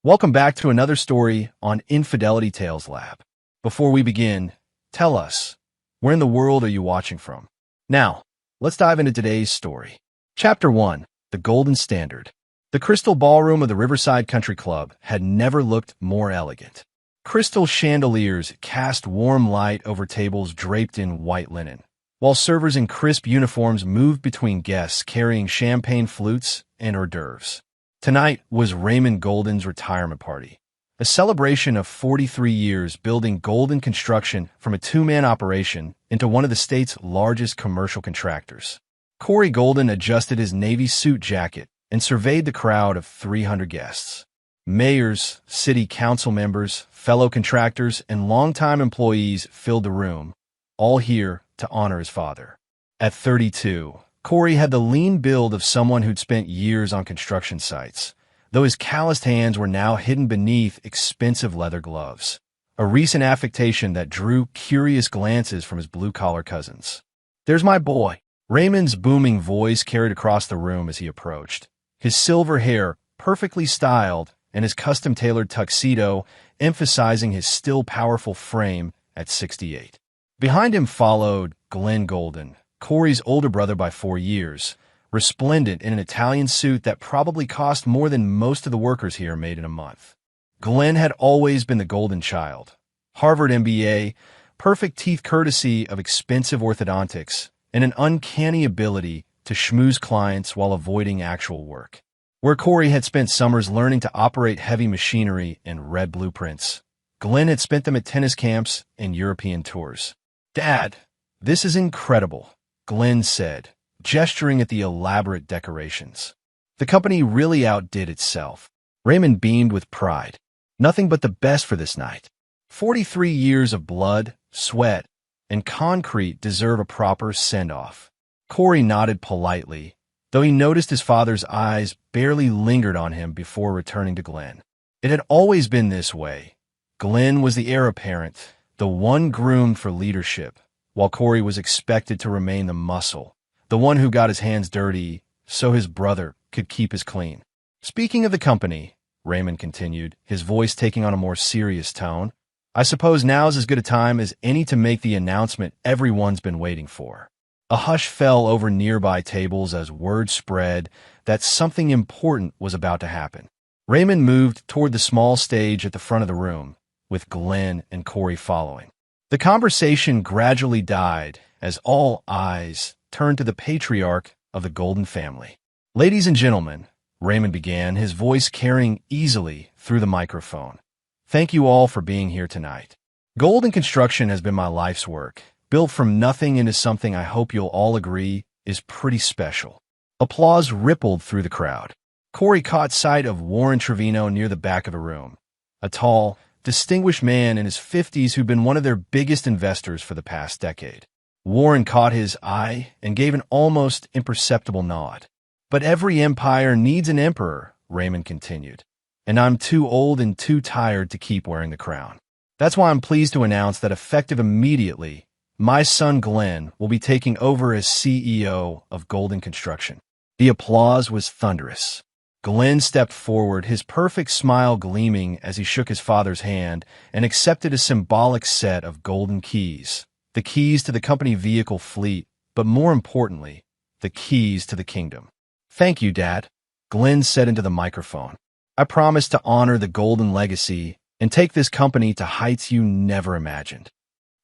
Welcome back to another story on Infidelity Tales Lab. Before we begin, tell us, where in the world are you watching from? Now, let's dive into today's story. Chapter 1. The Golden Standard. The crystal ballroom of the Riverside Country Club had never looked more elegant. Crystal chandeliers cast warm light over tables draped in white linen, while servers in crisp uniforms moved between guests carrying champagne flutes and hors d'oeuvres. Tonight was Raymond Golden's retirement party, a celebration of 43 years building Golden Construction from a two-man operation into one of the state's largest commercial contractors. Corey Golden adjusted his navy suit jacket and surveyed the crowd of 300 guests. Mayors, city council members, fellow contractors, and longtime employees filled the room, all here to honor his father. At 32, Corey had the lean build of someone who'd spent years on construction sites, though his calloused hands were now hidden beneath expensive leather gloves, a recent affectation that drew curious glances from his blue-collar cousins. "There's my boy," Raymond's booming voice carried across the room as he approached, his silver hair perfectly styled and his custom-tailored tuxedo emphasizing his still powerful frame at 68. Behind him followed Glenn Golden, Corey's older brother by 4 years, resplendent in an Italian suit that probably cost more than most of the workers here made in a month. Glenn had always been the golden child. Harvard MBA, perfect teeth courtesy of expensive orthodontics, and an uncanny ability to schmooze clients while avoiding actual work. Where Corey had spent summers learning to operate heavy machinery and read blueprints, Glenn had spent them at tennis camps and European tours. "Dad, this is incredible," Glenn said, gesturing at the elaborate decorations. The company really outdid itself. Raymond beamed with pride. Nothing but the best for this night. 43 years of blood, sweat, and concrete deserve a proper send-off. Corey nodded politely, though he noticed his father's eyes barely lingered on him before returning to Glenn. It had always been this way. Glenn was the heir apparent, the one groomed for leadership, while Corey was expected to remain the muscle, the one who got his hands dirty so his brother could keep his clean. "Speaking of the company," Raymond continued, his voice taking on a more serious tone, "I suppose now's as good a time as any to make the announcement everyone's been waiting for." A hush fell over nearby tables as word spread that something important was about to happen. Raymond moved toward the small stage at the front of the room, with Glenn and Corey following. The conversation gradually died as all eyes turned to the patriarch of the Golden family. "Ladies and gentlemen," Raymond began, his voice carrying easily through the microphone, "thank you all for being here tonight. Golden Construction has been my life's work, built from nothing into something I hope you'll all agree is pretty special." Applause rippled through the crowd. Corey caught sight of Warren Trevino near the back of the room, a tall, distinguished man in his 50s who'd been one of their biggest investors for the past decade. Warren caught his eye and gave an almost imperceptible nod. "But every empire needs an emperor," Raymond continued, "and I'm too old and too tired to keep wearing the crown. That's why I'm pleased to announce that effective immediately, my son Glenn will be taking over as CEO of Golden Construction." The applause was thunderous. Glenn stepped forward, his perfect smile gleaming as he shook his father's hand and accepted a symbolic set of golden keys, the keys to the company vehicle fleet, but more importantly, the keys to the kingdom. "Thank you, Dad," Glenn said into the microphone. "I promise to honor the golden legacy and take this company to heights you never imagined."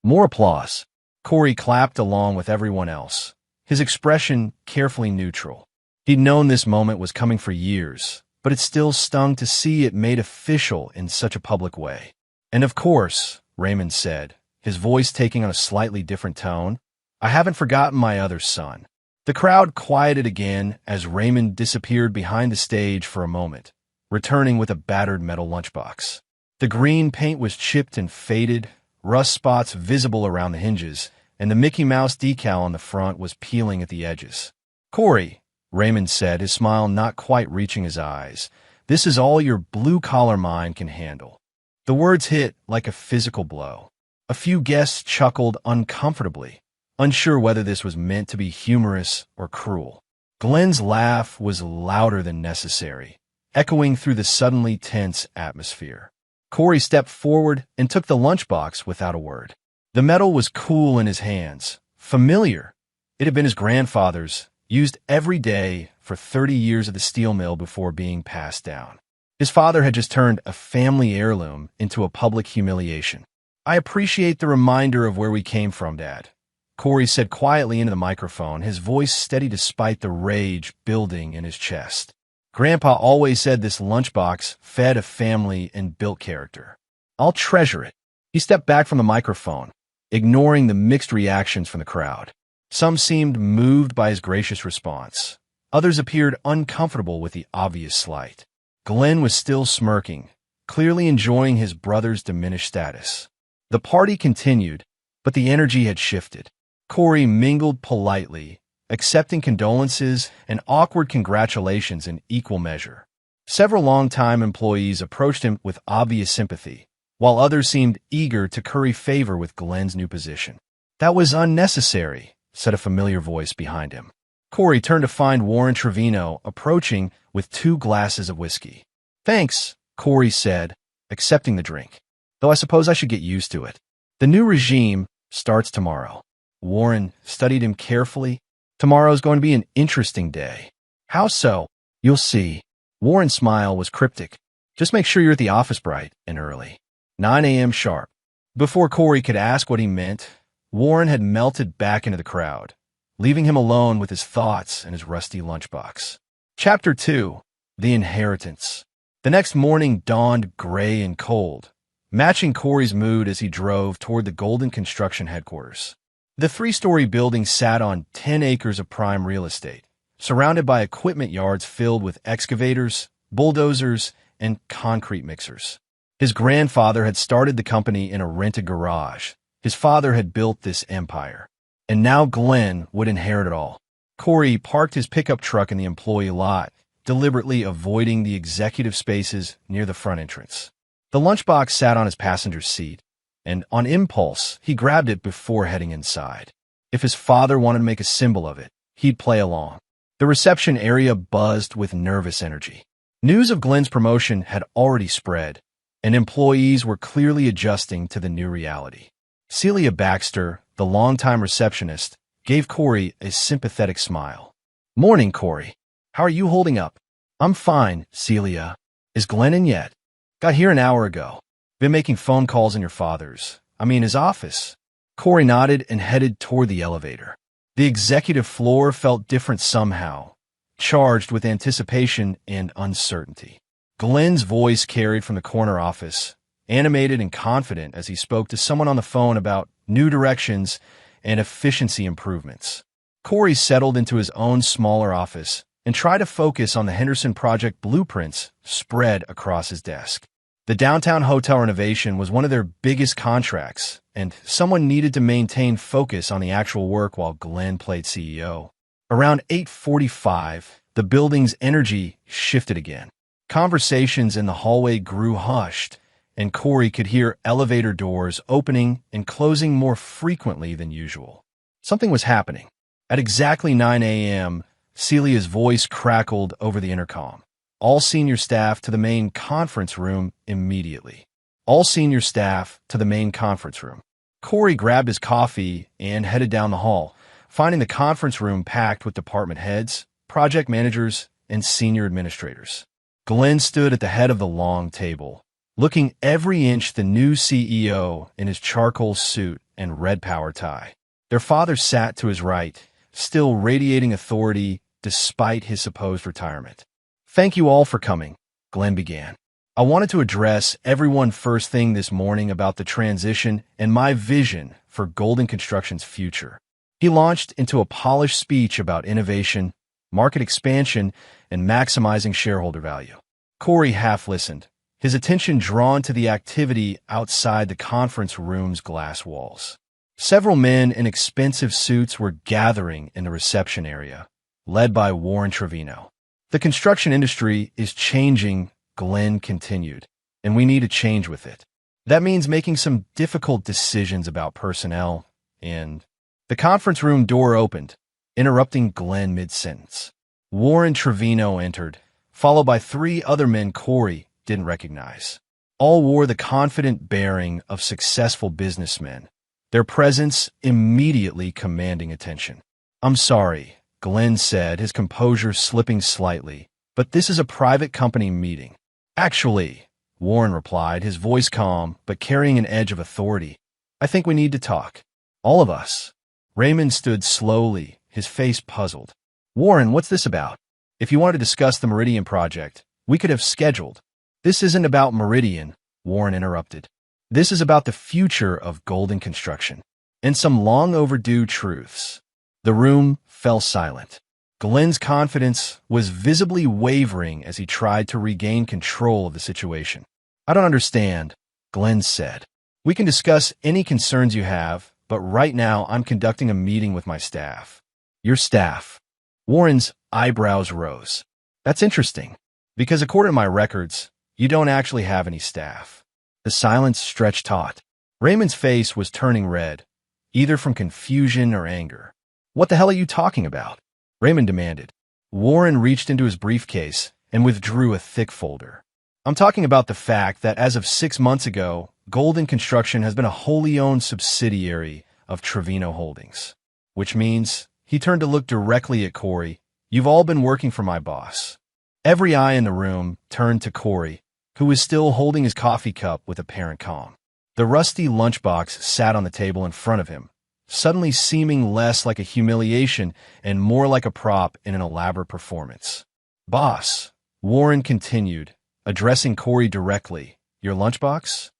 More applause. Corey clapped along with everyone else, his expression carefully neutral. He'd known this moment was coming for years, but it still stung to see it made official in such a public way. "And of course," Raymond said, his voice taking on a slightly different tone, "I haven't forgotten my other son." The crowd quieted again as Raymond disappeared behind the stage for a moment, returning with a battered metal lunchbox. The green paint was chipped and faded, rust spots visible around the hinges, and the Mickey Mouse decal on the front was peeling at the edges. "Corey," Raymond said, his smile not quite reaching his eyes, "this is all your blue-collar mind can handle." The words hit like a physical blow. A few guests chuckled uncomfortably, unsure whether this was meant to be humorous or cruel. Glenn's laugh was louder than necessary, echoing through the suddenly tense atmosphere. Corey stepped forward and took the lunchbox without a word. The metal was cool in his hands, familiar. It had been his grandfather's, used every day for 30 years at the steel mill before being passed down. His father had just turned a family heirloom into a public humiliation. "I appreciate the reminder of where we came from, Dad," Corey said quietly into the microphone, his voice steady despite the rage building in his chest. "Grandpa always said this lunchbox fed a family and built character. I'll treasure it." He stepped back from the microphone, ignoring the mixed reactions from the crowd. Some seemed moved by his gracious response. Others appeared uncomfortable with the obvious slight. Glenn was still smirking, clearly enjoying his brother's diminished status. The party continued, but the energy had shifted. Corey mingled politely, accepting condolences and awkward congratulations in equal measure. Several longtime employees approached him with obvious sympathy, while others seemed eager to curry favor with Glenn's new position. "That was unnecessary," said a familiar voice behind him. Corey turned to find Warren Trevino approaching with 2 glasses of whiskey. "Thanks," Corey said, accepting the drink, "though I suppose I should get used to it. The new regime starts tomorrow." Warren studied him carefully. "Tomorrow's going to be an interesting day." "How so?" "You'll see." Warren's smile was cryptic. "Just make sure you're at the office bright and early. 9 a.m. sharp." Before Corey could ask what he meant, Warren had melted back into the crowd, leaving him alone with his thoughts and his rusty lunchbox. Chapter 2. The Inheritance. The next morning dawned gray and cold, matching Corey's mood as he drove toward the Golden Construction headquarters. The 3-story building sat on 10 acres of prime real estate, surrounded by equipment yards filled with excavators, bulldozers, and concrete mixers. His grandfather had started the company in a rented garage. His father had built this empire, and now Glenn would inherit it all. Corey parked his pickup truck in the employee lot, deliberately avoiding the executive spaces near the front entrance. The lunchbox sat on his passenger's seat, and on impulse, he grabbed it before heading inside. If his father wanted to make a symbol of it, he'd play along. The reception area buzzed with nervous energy. News of Glenn's promotion had already spread, and employees were clearly adjusting to the new reality. Celia Baxter, the longtime receptionist, gave Corey a sympathetic smile. "Morning, Corey. How are you holding up?" "I'm fine, Celia. Is Glenn in yet?" "Got here an hour ago. Been making phone calls in his office." Corey nodded and headed toward the elevator. The executive floor felt different somehow, charged with anticipation and uncertainty. Glenn's voice carried from the corner office, animated and confident as he spoke to someone on the phone about new directions and efficiency improvements. Corey settled into his own smaller office and tried to focus on the Henderson Project blueprints spread across his desk. The downtown hotel renovation was one of their biggest contracts, and someone needed to maintain focus on the actual work while Glenn played CEO. Around 8:45, the building's energy shifted again. Conversations in the hallway grew hushed, and Corey could hear elevator doors opening and closing more frequently than usual. Something was happening. At exactly 9 a.m., Celia's voice crackled over the intercom. "All senior staff to the main conference room immediately." All senior staff to the main conference room. Corey grabbed his coffee and headed down the hall, finding the conference room packed with department heads, project managers, and senior administrators. Glenn stood at the head of the long table, looking every inch the new CEO in his charcoal suit and red power tie. Their father sat to his right, still radiating authority despite his supposed retirement. "Thank you all for coming," Glenn began. "I wanted to address everyone first thing this morning about the transition and my vision for Golden Construction's future." He launched into a polished speech about innovation, market expansion, and maximizing shareholder value. Corey half listened, his attention drawn to the activity outside the conference room's glass walls. Several men in expensive suits were gathering in the reception area, led by Warren Trevino. "The construction industry is changing," Glenn continued, "and we need to change with it. That means making some difficult decisions about personnel and—" The conference room door opened, interrupting Glenn mid-sentence. Warren Trevino entered, followed by three other men Corey didn't recognize. All wore the confident bearing of successful businessmen, their presence immediately commanding attention. "I'm sorry," Glenn said, his composure slipping slightly, "but this is a private company meeting." "Actually," Warren replied, his voice calm but carrying an edge of authority, "I think we need to talk. All of us." Raymond stood slowly, his face puzzled. "Warren, what's this about? If you want to discuss the Meridian project, we could have scheduled." "This isn't about Meridian," Warren interrupted. "This is about the future of Golden Construction and some long overdue truths." The room fell silent. Glenn's confidence was visibly wavering as he tried to regain control of the situation. "I don't understand," Glenn said. "We can discuss any concerns you have, but right now I'm conducting a meeting with my staff." "Your staff?" Warren's eyebrows rose. "That's interesting, because according to my records, you don't actually have any staff." The silence stretched taut. Raymond's face was turning red, either from confusion or anger. "What the hell are you talking about?" Raymond demanded. Warren reached into his briefcase and withdrew a thick folder. "I'm talking about the fact that as of 6 months ago, Golden Construction has been a wholly owned subsidiary of Trevino Holdings." "Which means," he turned to look directly at Corey, "you've all been working for my boss." Every eye in the room turned to Corey, who was still holding his coffee cup with apparent calm. The rusty lunchbox sat on the table in front of him, suddenly seeming less like a humiliation and more like a prop in an elaborate performance. "Boss," Warren continued, addressing Corey directly, "your lunchbox?"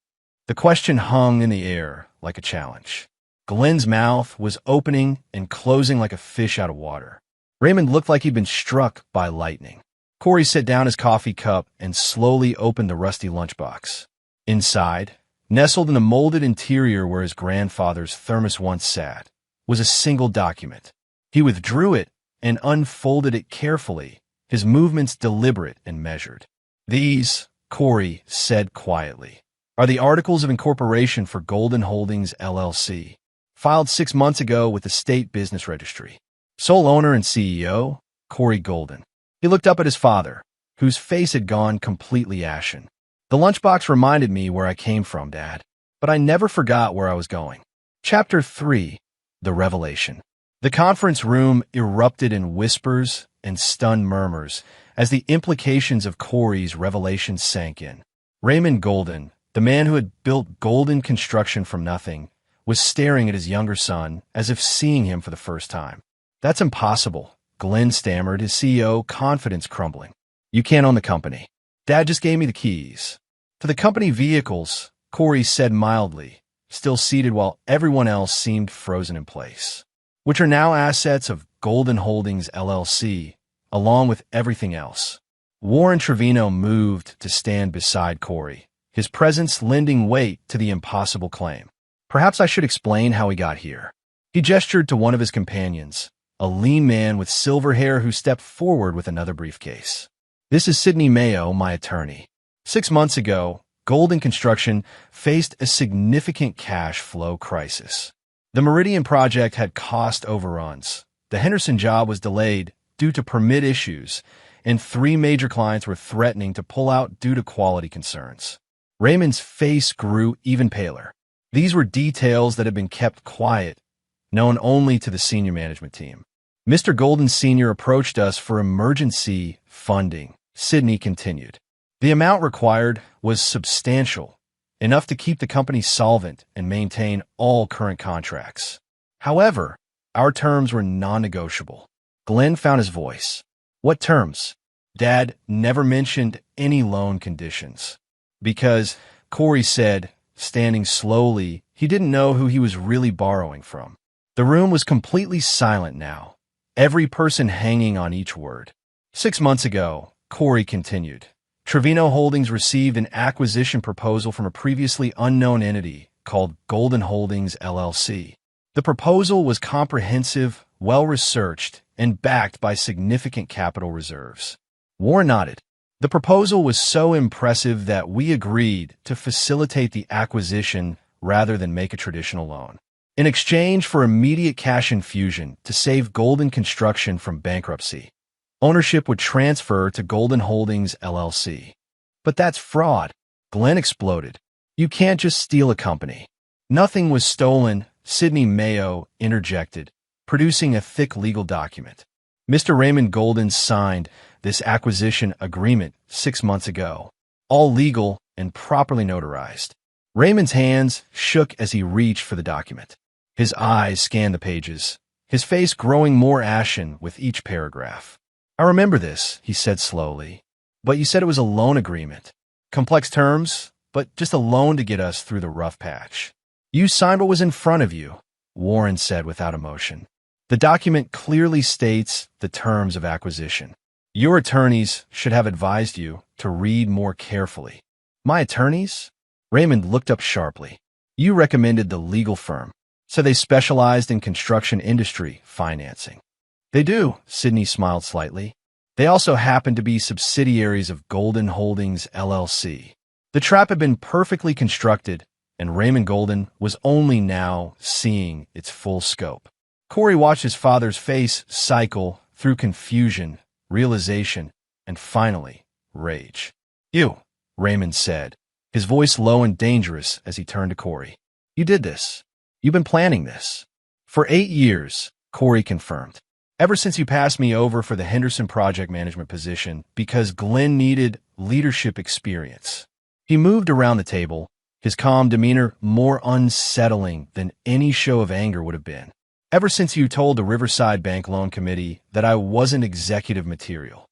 The question hung in the air like a challenge. Glenn's mouth was opening and closing like a fish out of water. Raymond looked like he'd been struck by lightning. Corey set down his coffee cup and slowly opened the rusty lunchbox. Inside, nestled in the molded interior where his grandfather's thermos once sat, was a single document. He withdrew it and unfolded it carefully, his movements deliberate and measured. "These," Corey said quietly, "are the Articles of Incorporation for Golden Holdings, LLC, filed 6 months ago with the State Business Registry. Sole owner and CEO, Corey Golden." He looked up at his father, whose face had gone completely ashen. "The lunchbox reminded me where I came from, Dad, but I never forgot where I was going." Chapter 3: The Revelation. The conference room erupted in whispers and stunned murmurs as the implications of Corey's revelation sank in. Raymond Golden, the man who had built Golden Construction from nothing, was staring at his younger son as if seeing him for the first time. "That's impossible," Glenn stammered, his CEO confidence crumbling. "You can't own the company. Dad just gave me the keys." "To the company vehicles," Corey said mildly, still seated while everyone else seemed frozen in place, "which are now assets of Golden Holdings, LLC, along with everything else." Warren Trevino moved to stand beside Corey, his presence lending weight to the impossible claim. "Perhaps I should explain how he got here." He gestured to one of his companions, a lean man with silver hair who stepped forward with another briefcase. "This is Sidney Mayo, my attorney. 6 months ago, Golden Construction faced a significant cash flow crisis. The Meridian project had cost overruns. The Henderson job was delayed due to permit issues, and 3 major clients were threatening to pull out due to quality concerns." Raymond's face grew even paler. These were details that had been kept quiet, known only to the senior management team. "Mr. Golden Sr. approached us for emergency funding," Sidney continued. "The amount required was substantial, enough to keep the company solvent and maintain all current contracts. However, our terms were non-negotiable." Glenn found his voice. "What terms?" "Dad never mentioned any loan conditions." "Because," Corey said, standing slowly, "he didn't know who he was really borrowing from." The room was completely silent now, every person hanging on each word. 6 months ago, Corey continued, Trevino Holdings received an acquisition proposal from a previously unknown entity called Golden Holdings, LLC. The proposal was comprehensive, well-researched, and backed by significant capital reserves. Warren nodded. "The proposal was so impressive that we agreed to facilitate the acquisition rather than make a traditional loan. In exchange for immediate cash infusion to save Golden Construction from bankruptcy." Ownership would transfer to Golden Holdings, LLC. But that's fraud. Glenn exploded. You can't just steal a company. Nothing was stolen, Sidney Mayo interjected, producing a thick legal document. Mr. Raymond Golden signed this acquisition agreement 6 months ago, all legal and properly notarized. Raymond's hands shook as he reached for the document. His eyes scanned the pages, his face growing more ashen with each paragraph. I remember this, he said slowly. But you said it was a loan agreement. Complex terms, but just a loan to get us through the rough patch. You signed what was in front of you, Warren said without emotion. The document clearly states the terms of acquisition. Your attorneys should have advised you to read more carefully. My attorneys? Raymond looked up sharply. You recommended the legal firm, so they specialized in construction industry financing. They do, Sidney smiled slightly. They also happen to be subsidiaries of Golden Holdings, LLC. The trap had been perfectly constructed, and Raymond Golden was only now seeing its full scope. Corey watched his father's face cycle through confusion, realization, and finally, rage. You, Raymond said, his voice low and dangerous as he turned to Corey. You did this. You've been planning this. For 8 years, Corey confirmed. Ever since you passed me over for the Henderson project management position because Glenn needed leadership experience. He moved around the table, his calm demeanor more unsettling than any show of anger would have been. Ever since you told the Riverside Bank Loan Committee that I wasn't executive material.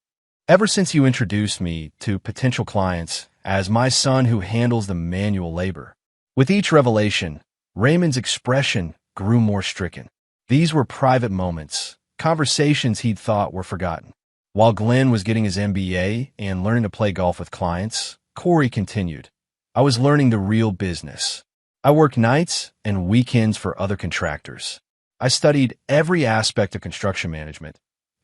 Ever since you introduced me to potential clients as my son who handles the manual labor. With each revelation, Raymond's expression grew more stricken. These were private moments, conversations he'd thought were forgotten. While Glenn was getting his MBA and learning to play golf with clients, Corey continued. I was learning the real business. I worked nights and weekends for other contractors. I studied every aspect of construction management,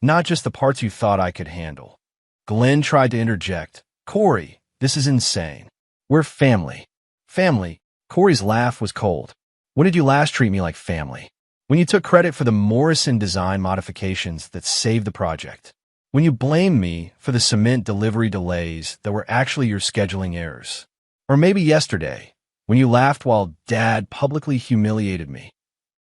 not just the parts you thought I could handle. Glenn tried to interject. Corey, this is insane. We're family. Family? Corey's laugh was cold. When did you last treat me like family? When you took credit for the Morrison design modifications that saved the project. When you blamed me for the cement delivery delays that were actually your scheduling errors. Or maybe yesterday, when you laughed while Dad publicly humiliated me.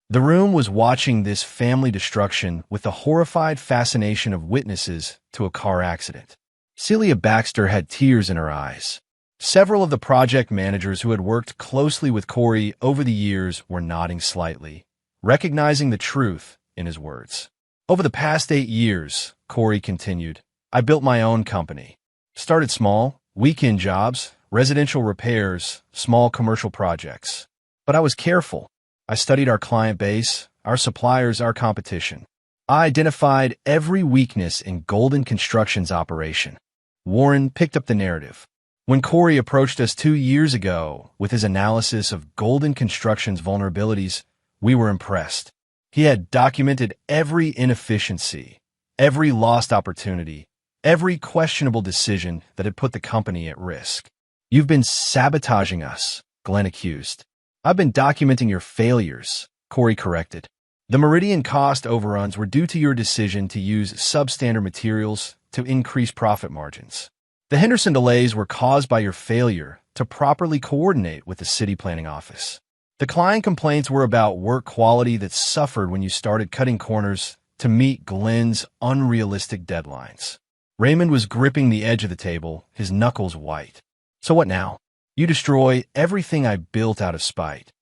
The room was watching this family destruction with the horrified fascination of witnesses to a car accident. Celia Baxter had tears in her eyes. Several of the project managers who had worked closely with Corey over the years were nodding slightly, recognizing the truth in his words. Over the past 8 years, Corey continued, I built my own company. Started small, weekend jobs, residential repairs, small commercial projects. But I was careful. I studied our client base, our suppliers, our competition. I identified every weakness in Golden Construction's operation. Warren picked up the narrative. When Corey approached us 2 years ago with his analysis of Golden Construction's vulnerabilities, we were impressed. He had documented every inefficiency, every lost opportunity, every questionable decision that had put the company at risk. You've been sabotaging us, Glenn accused. I've been documenting your failures, Corey corrected. The Meridian cost overruns were due to your decision to use substandard materials to increase profit margins. The Henderson delays were caused by your failure to properly coordinate with the city planning office. The client complaints were about work quality that suffered when you started cutting corners to meet Glenn's unrealistic deadlines. Raymond was gripping the edge of the table, his knuckles white. So what now? You destroy everything I built out of spite.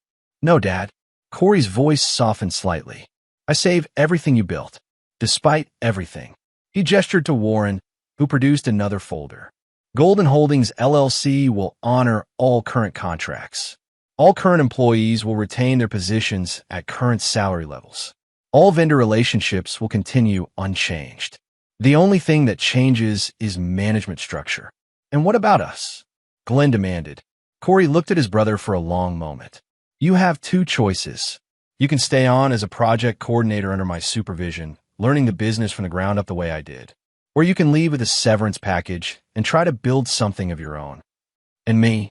No, Dad. Corey's voice softened slightly. I save everything you built, despite everything. He gestured to Warren, who produced another folder. Golden Holdings LLC will honor all current contracts. All current employees will retain their positions at current salary levels. All vendor relationships will continue unchanged. The only thing that changes is management structure. And what about us? Glenn demanded. Corey looked at his brother for a long moment. You have 2 choices. You can stay on as a project coordinator under my supervision, learning the business from the ground up the way I did. Or you can leave with a severance package and try to build something of your own. And me?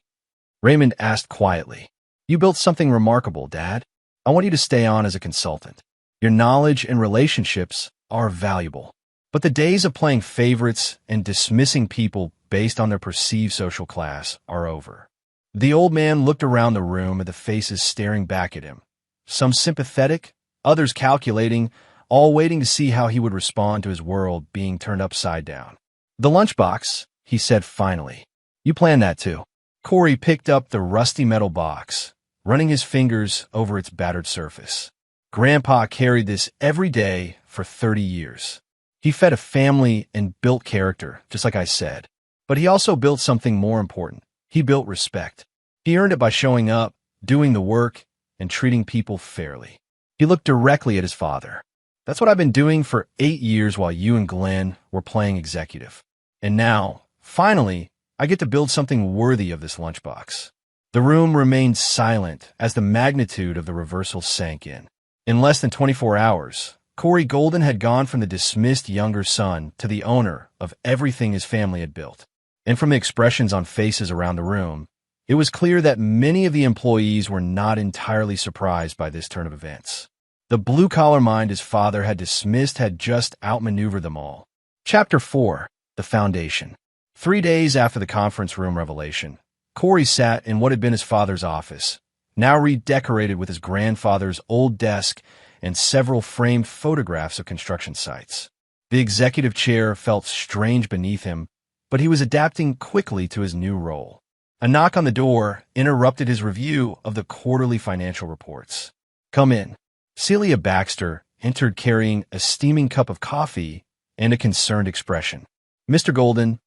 Raymond asked quietly. You built something remarkable, Dad. I want you to stay on as a consultant. Your knowledge and relationships are valuable. But the days of playing favorites and dismissing people based on their perceived social class are over. The old man looked around the room at the faces staring back at him, some sympathetic, others calculating, all waiting to see how he would respond to his world being turned upside down. "The lunchbox," he said finally. "You planned that too." Corey picked up the rusty metal box, running his fingers over its battered surface. Grandpa carried this every day for 30 years. He fed a family and built character, just like I said. But he also built something more important. He built respect. He earned it by showing up, doing the work, and treating people fairly. He looked directly at his father. "That's what I've been doing for 8 years while you and Glenn were playing executive. And now, finally, I get to build something worthy of this lunchbox." The room remained silent as the magnitude of the reversal sank in. In less than 24 hours, Corey Golden had gone from the dismissed younger son to the owner of everything his family had built. And from the expressions on faces around the room, it was clear that many of the employees were not entirely surprised by this turn of events. The blue-collar mind his father had dismissed had just outmaneuvered them all. Chapter 4. The Foundation. 3 days after the conference room revelation, Corey sat in what had been his father's office, now redecorated with his grandfather's old desk and several framed photographs of construction sites. The executive chair felt strange beneath him, but he was adapting quickly to his new role. A knock on the door interrupted his review of the quarterly financial reports. "Come in." Celia Baxter entered carrying a steaming cup of coffee and a concerned expression. "Mr. Golden,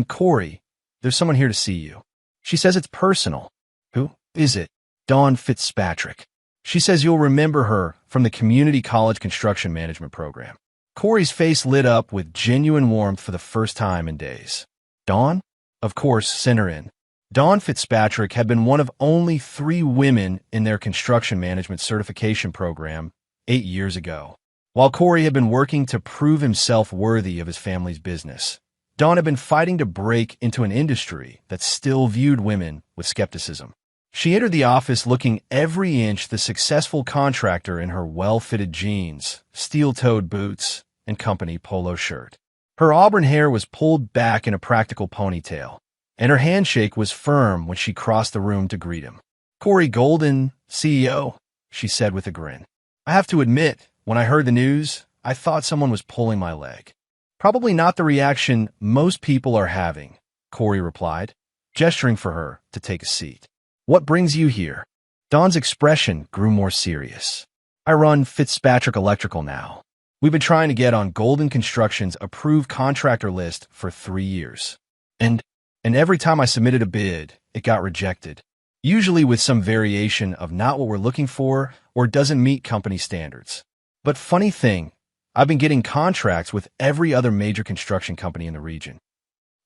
Corey, there's someone here to see you. She says it's personal." "Who is it?" "Dawn Fitzpatrick. She says you'll remember her from the community college construction management program." Corey's face lit up with genuine warmth for the first time in days. "Dawn?" "Of course, send her in." Dawn Fitzpatrick had been one of only 3 women in their construction management certification program 8 years ago. While Corey had been working to prove himself worthy of his family's business, Dawn had been fighting to break into an industry that still viewed women with skepticism. She entered the office looking every inch the successful contractor in her well-fitted jeans, steel-toed boots, and company polo shirt. Her auburn hair was pulled back in a practical ponytail, and her handshake was firm when she crossed the room to greet him. "Corey Golden, CEO," she said with a grin. "I have to admit, when I heard the news, I thought someone was pulling my leg." "Probably not the reaction most people are having," Corey replied, gesturing for her to take a seat. "What brings you here?" Dawn's expression grew more serious. "I run Fitzpatrick Electrical now. We've been trying to get on Golden Construction's approved contractor list for 3 years. And every time I submitted a bid, it got rejected, usually with some variation of not what we're looking for or doesn't meet company standards. But funny thing, I've been getting contracts with every other major construction company in the region."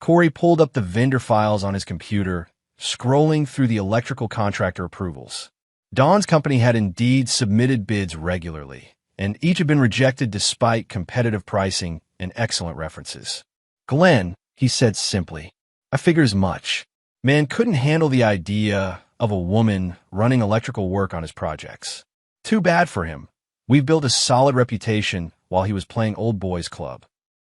Corey pulled up the vendor files on his computer, scrolling through the electrical contractor approvals. Dawn's company had indeed submitted bids regularly, and each had been rejected despite competitive pricing and excellent references. "Glenn," he said simply, "I figure as much. Man couldn't handle the idea of a woman running electrical work on his projects. Too bad for him. We've built a solid reputation while he was playing old boys club."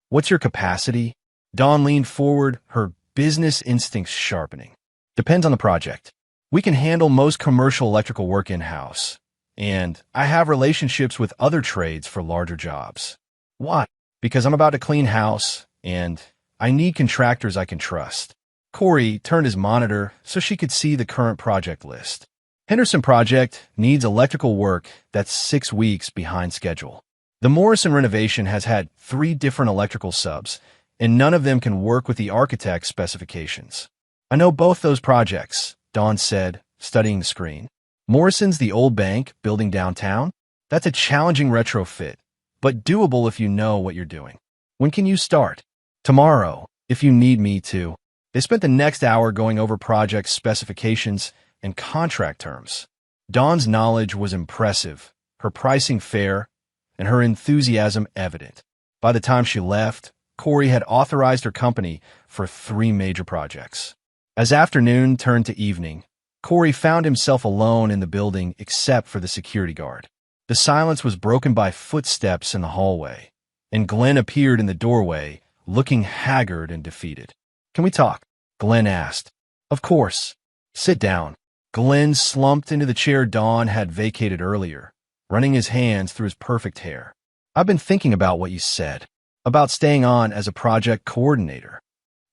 "What's your capacity?" Dawn leaned forward, her business instincts sharpening. "Depends on the project. We can handle most commercial electrical work in-house, and I have relationships with other trades for larger jobs." "Why?" "Because I'm about to clean house, and I need contractors I can trust." Corey turned his monitor so she could see the current project list. Henderson project needs electrical work that's 6 weeks behind schedule. The Morrison renovation has had 3 different electrical subs, and none of them can work with the architect's specifications. "I know both those projects," Dawn said, studying the screen. "Morrison's the old bank building downtown? That's a challenging retrofit, but doable if you know what you're doing. When can you start?" "Tomorrow, if you need me to." They spent the next hour going over project specifications and contract terms. Dawn's knowledge was impressive, her pricing fair, and her enthusiasm evident. By the time she left, Corey had authorized her company for 3 major projects. As afternoon turned to evening, Corey found himself alone in the building except for the security guard. The silence was broken by footsteps in the hallway, and Glenn appeared in the doorway, looking haggard and defeated. "Can we talk?" Glenn asked. "Of course. Sit down." Glenn slumped into the chair Dawn had vacated earlier, running his hands through his perfect hair. "I've been thinking about what you said, about staying on as a project coordinator.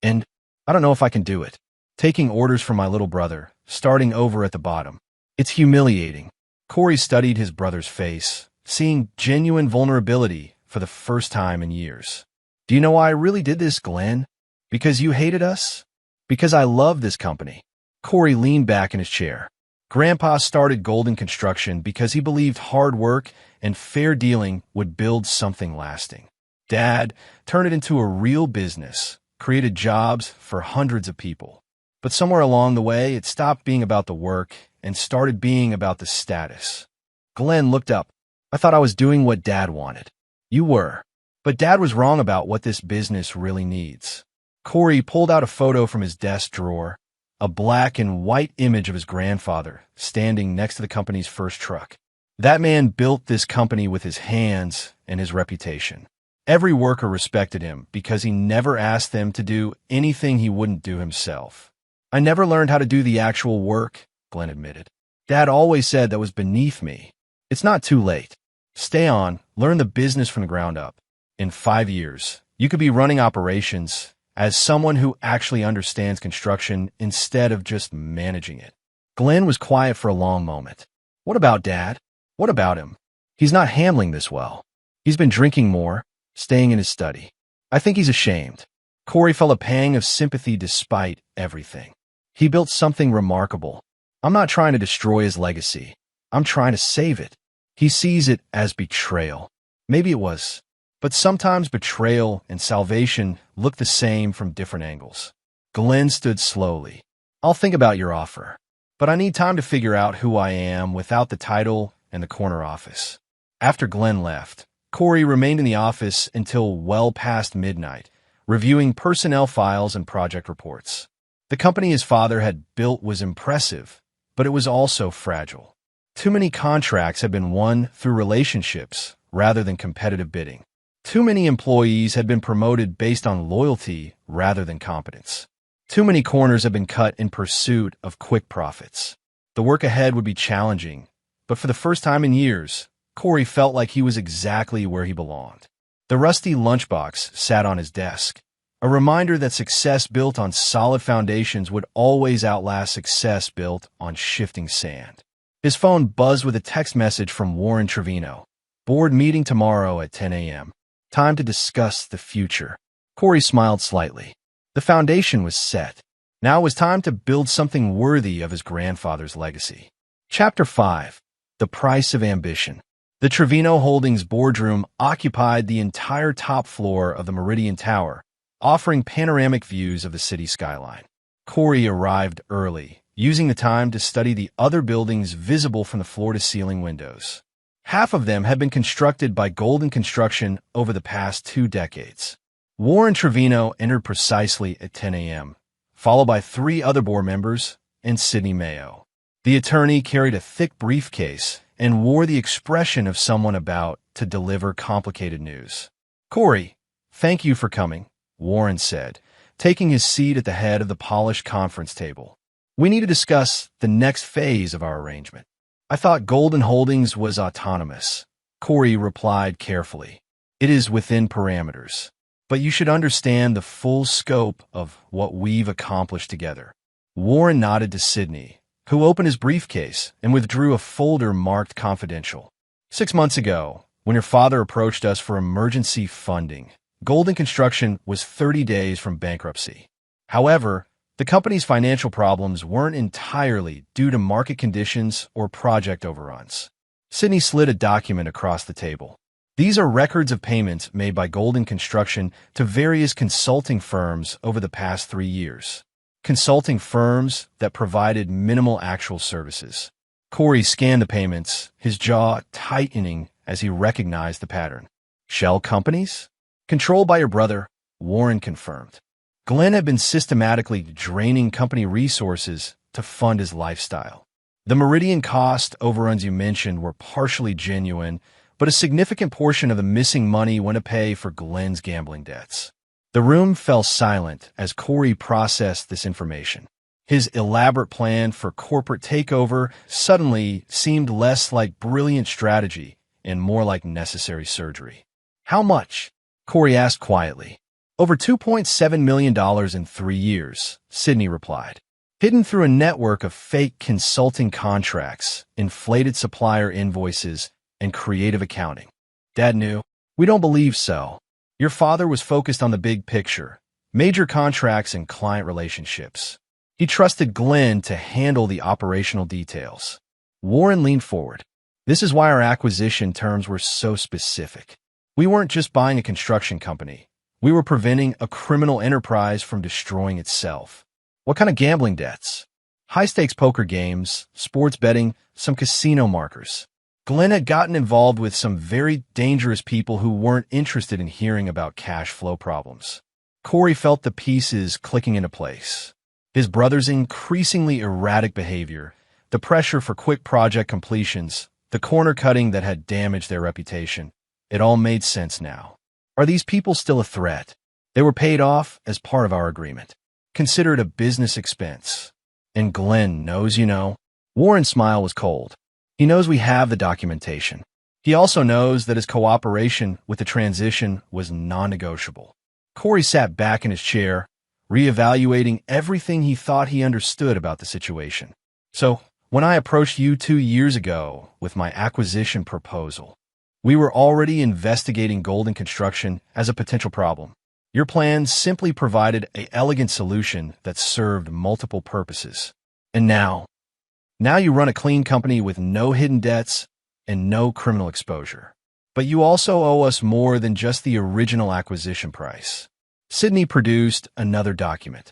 And I don't know if I can do it. Taking orders from my little brother, starting over at the bottom. It's humiliating." Corey studied his brother's face, seeing genuine vulnerability for the first time in years. "Do you know why I really did this, Glenn? Because you hated us? Because I love this company." Corey leaned back in his chair. Grandpa started Golden Construction because he believed hard work and fair dealing would build something lasting. Dad turned it into a real business, created jobs for hundreds of people. But somewhere along the way, it stopped being about the work and started being about the status. Glenn looked up. "I thought I was doing what Dad wanted." "You were. But Dad was wrong about what this business really needs." Corey pulled out a photo from his desk drawer, a black and white image of his grandfather standing next to the company's first truck. That man built this company with his hands and his reputation. Every worker respected him because he never asked them to do anything he wouldn't do himself. "I never learned how to do the actual work," Glenn admitted. "Dad always said that was beneath me." "It's not too late. Stay on, learn the business from the ground up. In 5 years, you could be running operations as someone who actually understands construction instead of just managing it." Glenn was quiet for a long moment. "What about Dad? What about him? He's not handling this well. He's been drinking more, staying in his study. I think he's ashamed." Corey felt a pang of sympathy despite everything. He built something remarkable. "I'm not trying to destroy his legacy. I'm trying to save it." He sees it as betrayal. Maybe it was. But sometimes betrayal and salvation look the same from different angles. Glenn stood slowly. "I'll think about your offer, but I need time to figure out who I am without the title and the corner office." After Glenn left, Corey remained in the office until well past midnight, reviewing personnel files and project reports. The company his father had built was impressive, but it was also fragile. Too many contracts had been won through relationships rather than competitive bidding. Too many employees had been promoted based on loyalty rather than competence. Too many corners had been cut in pursuit of quick profits. The work ahead would be challenging, but for the first time in years, Corey felt like he was exactly where he belonged. The rusty lunchbox sat on his desk, a reminder that success built on solid foundations would always outlast success built on shifting sand. His phone buzzed with a text message from Warren Trevino. "Board meeting tomorrow at 10 a.m. Time to discuss the future." Corey smiled slightly. The foundation was set. Now it was time to build something worthy of his grandfather's legacy. Chapter 5. The Price of Ambition. The Trevino Holdings boardroom occupied the entire top floor of the Meridian Tower, offering panoramic views of the city skyline. Corey arrived early, using the time to study the other buildings visible from the floor-to-ceiling windows. Half of them had been constructed by Golden Construction over the past 2 decades. Warren Trevino entered precisely at 10 a.m., followed by 3 other board members and Sidney Mayo. The attorney carried a thick briefcase and wore the expression of someone about to deliver complicated news. "Corey, thank you for coming," Warren said, taking his seat at the head of the polished conference table. "We need to discuss the next phase of our arrangement." "I thought Golden Holdings was autonomous," Corey replied carefully. "It is within parameters. But you should understand the full scope of what we've accomplished together." Warren nodded to Sidney, who opened his briefcase and withdrew a folder marked confidential. 6 months ago, when your father approached us for emergency funding, Golden Construction was 30 days from bankruptcy. However, the company's financial problems weren't entirely due to market conditions or project overruns. Sidney slid a document across the table. "These are records of payments made by Golden Construction to various consulting firms over the past 3 years. Consulting firms that provided minimal actual services." Corey scanned the payments, his jaw tightening as he recognized the pattern. "Shell companies? Controlled by your brother," Warren confirmed. Glenn had been systematically draining company resources to fund his lifestyle. The Meridian cost overruns you mentioned were partially genuine, but a significant portion of the missing money went to pay for Glenn's gambling debts. The room fell silent as Corey processed this information. His elaborate plan for corporate takeover suddenly seemed less like brilliant strategy and more like necessary surgery. How much? Corey asked quietly. Over $2.7 million in 3 years, Sydney replied. Hidden through a network of fake consulting contracts, inflated supplier invoices, and creative accounting. Dad knew. We don't believe so. Your father was focused on the big picture, major contracts and client relationships. He trusted Glenn to handle the operational details. Warren leaned forward. This is why our acquisition terms were so specific. We weren't just buying a construction company. We were preventing a criminal enterprise from destroying itself. What kind of gambling debts? High-stakes poker games, sports betting, some casino markers. Glenn had gotten involved with some very dangerous people who weren't interested in hearing about cash flow problems. Corey felt the pieces clicking into place. His brother's increasingly erratic behavior, the pressure for quick project completions, the corner cutting that had damaged their reputation. It all made sense now. Are these people still a threat? They were paid off as part of our agreement. Consider it a business expense. And Glenn knows, Warren's smile was cold. He knows we have the documentation. He also knows that his cooperation with the transition was non-negotiable. Corey sat back in his chair, reevaluating everything he thought he understood about the situation. So, when I approached you 2 years ago with my acquisition proposal, we were already investigating Golden Construction as a potential problem. Your plan simply provided an elegant solution that served multiple purposes. And now you run a clean company with no hidden debts and no criminal exposure. But you also owe us more than just the original acquisition price. Sydney produced another document.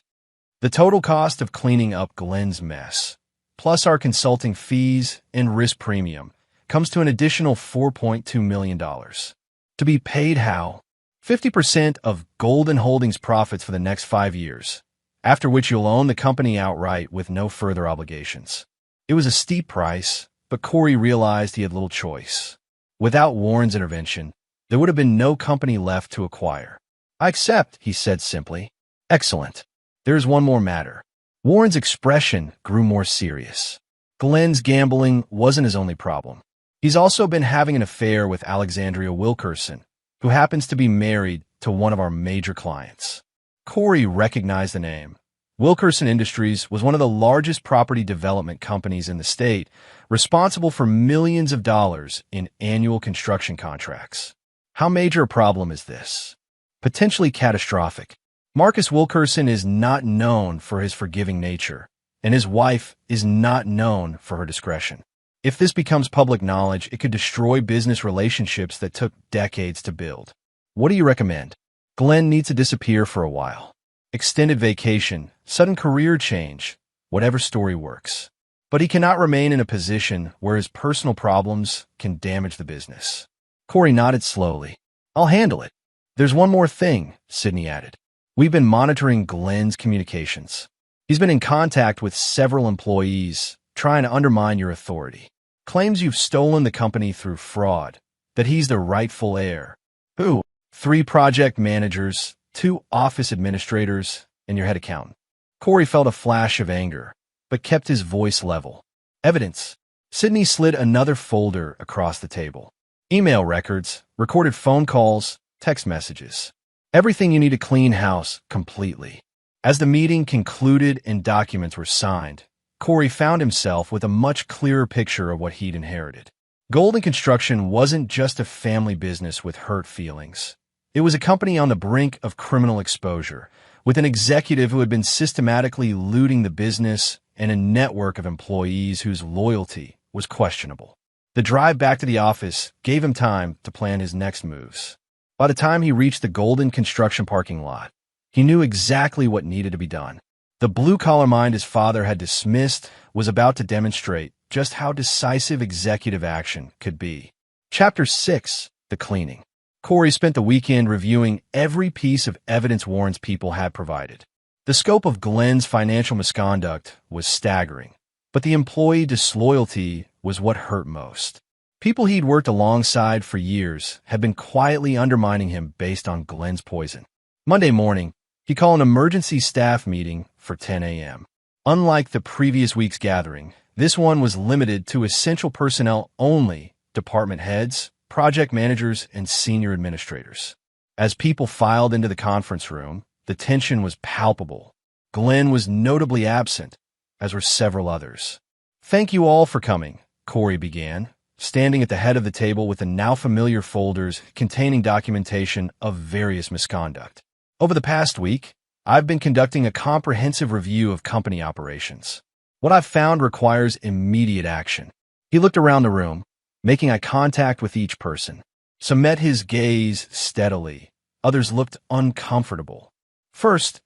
The total cost of cleaning up Glenn's mess, plus our consulting fees and risk premium, comes to an additional $4.2 million. To be paid how? 50% of Golden Holdings' profits for the next 5 years, after which you'll own the company outright with no further obligations. It was a steep price, but Corey realized he had little choice. Without Warren's intervention, there would have been no company left to acquire. I accept, he said simply. Excellent. There's one more matter. Warren's expression grew more serious. Glenn's gambling wasn't his only problem. He's also been having an affair with Alexandria Wilkerson, who happens to be married to one of our major clients. Corey recognized the name. Wilkerson Industries was one of the largest property development companies in the state, responsible for millions of dollars in annual construction contracts. How major a problem is this? Potentially catastrophic. Marcus Wilkerson is not known for his forgiving nature, and his wife is not known for her discretion. If this becomes public knowledge, it could destroy business relationships that took decades to build. What do you recommend? Glenn needs to disappear for a while. Extended vacation, sudden career change, whatever story works. But he cannot remain in a position where his personal problems can damage the business. Corey nodded slowly. I'll handle it. There's one more thing, Sydney added. We've been monitoring Glenn's communications. He's been in contact with several employees, trying to undermine your authority. Claims you've stolen the company through fraud, that he's the rightful heir. Who? 3 project managers, 2 office administrators, and your head accountant. Corey felt a flash of anger, but kept his voice level. Evidence. Sydney slid another folder across the table. Email records, recorded phone calls, text messages. Everything you need to clean house completely. As the meeting concluded and documents were signed, Corey found himself with a much clearer picture of what he'd inherited. Golden Construction wasn't just a family business with hurt feelings. It was a company on the brink of criminal exposure, with an executive who had been systematically looting the business and a network of employees whose loyalty was questionable. The drive back to the office gave him time to plan his next moves. By the time he reached the Golden Construction parking lot, he knew exactly what needed to be done. The blue-collar mind his father had dismissed was about to demonstrate just how decisive executive action could be. Chapter 6. The Cleaning. Corey spent the weekend reviewing every piece of evidence Warren's people had provided. The scope of Glenn's financial misconduct was staggering, but the employee disloyalty was what hurt most. People he'd worked alongside for years had been quietly undermining him based on Glenn's poison. Monday morning, he called an emergency staff meeting for 10 a.m. Unlike the previous week's gathering, this one was limited to essential personnel only, department heads, project managers, and senior administrators. As people filed into the conference room, the tension was palpable. Glenn was notably absent, as were several others. "Thank you all for coming," Corey began, standing at the head of the table with the now familiar folders containing documentation of various misconduct. "Over the past week, I've been conducting a comprehensive review of company operations. What I've found requires immediate action." He looked around the room, making eye contact with each person. Some met his gaze steadily. Others looked uncomfortable. "First,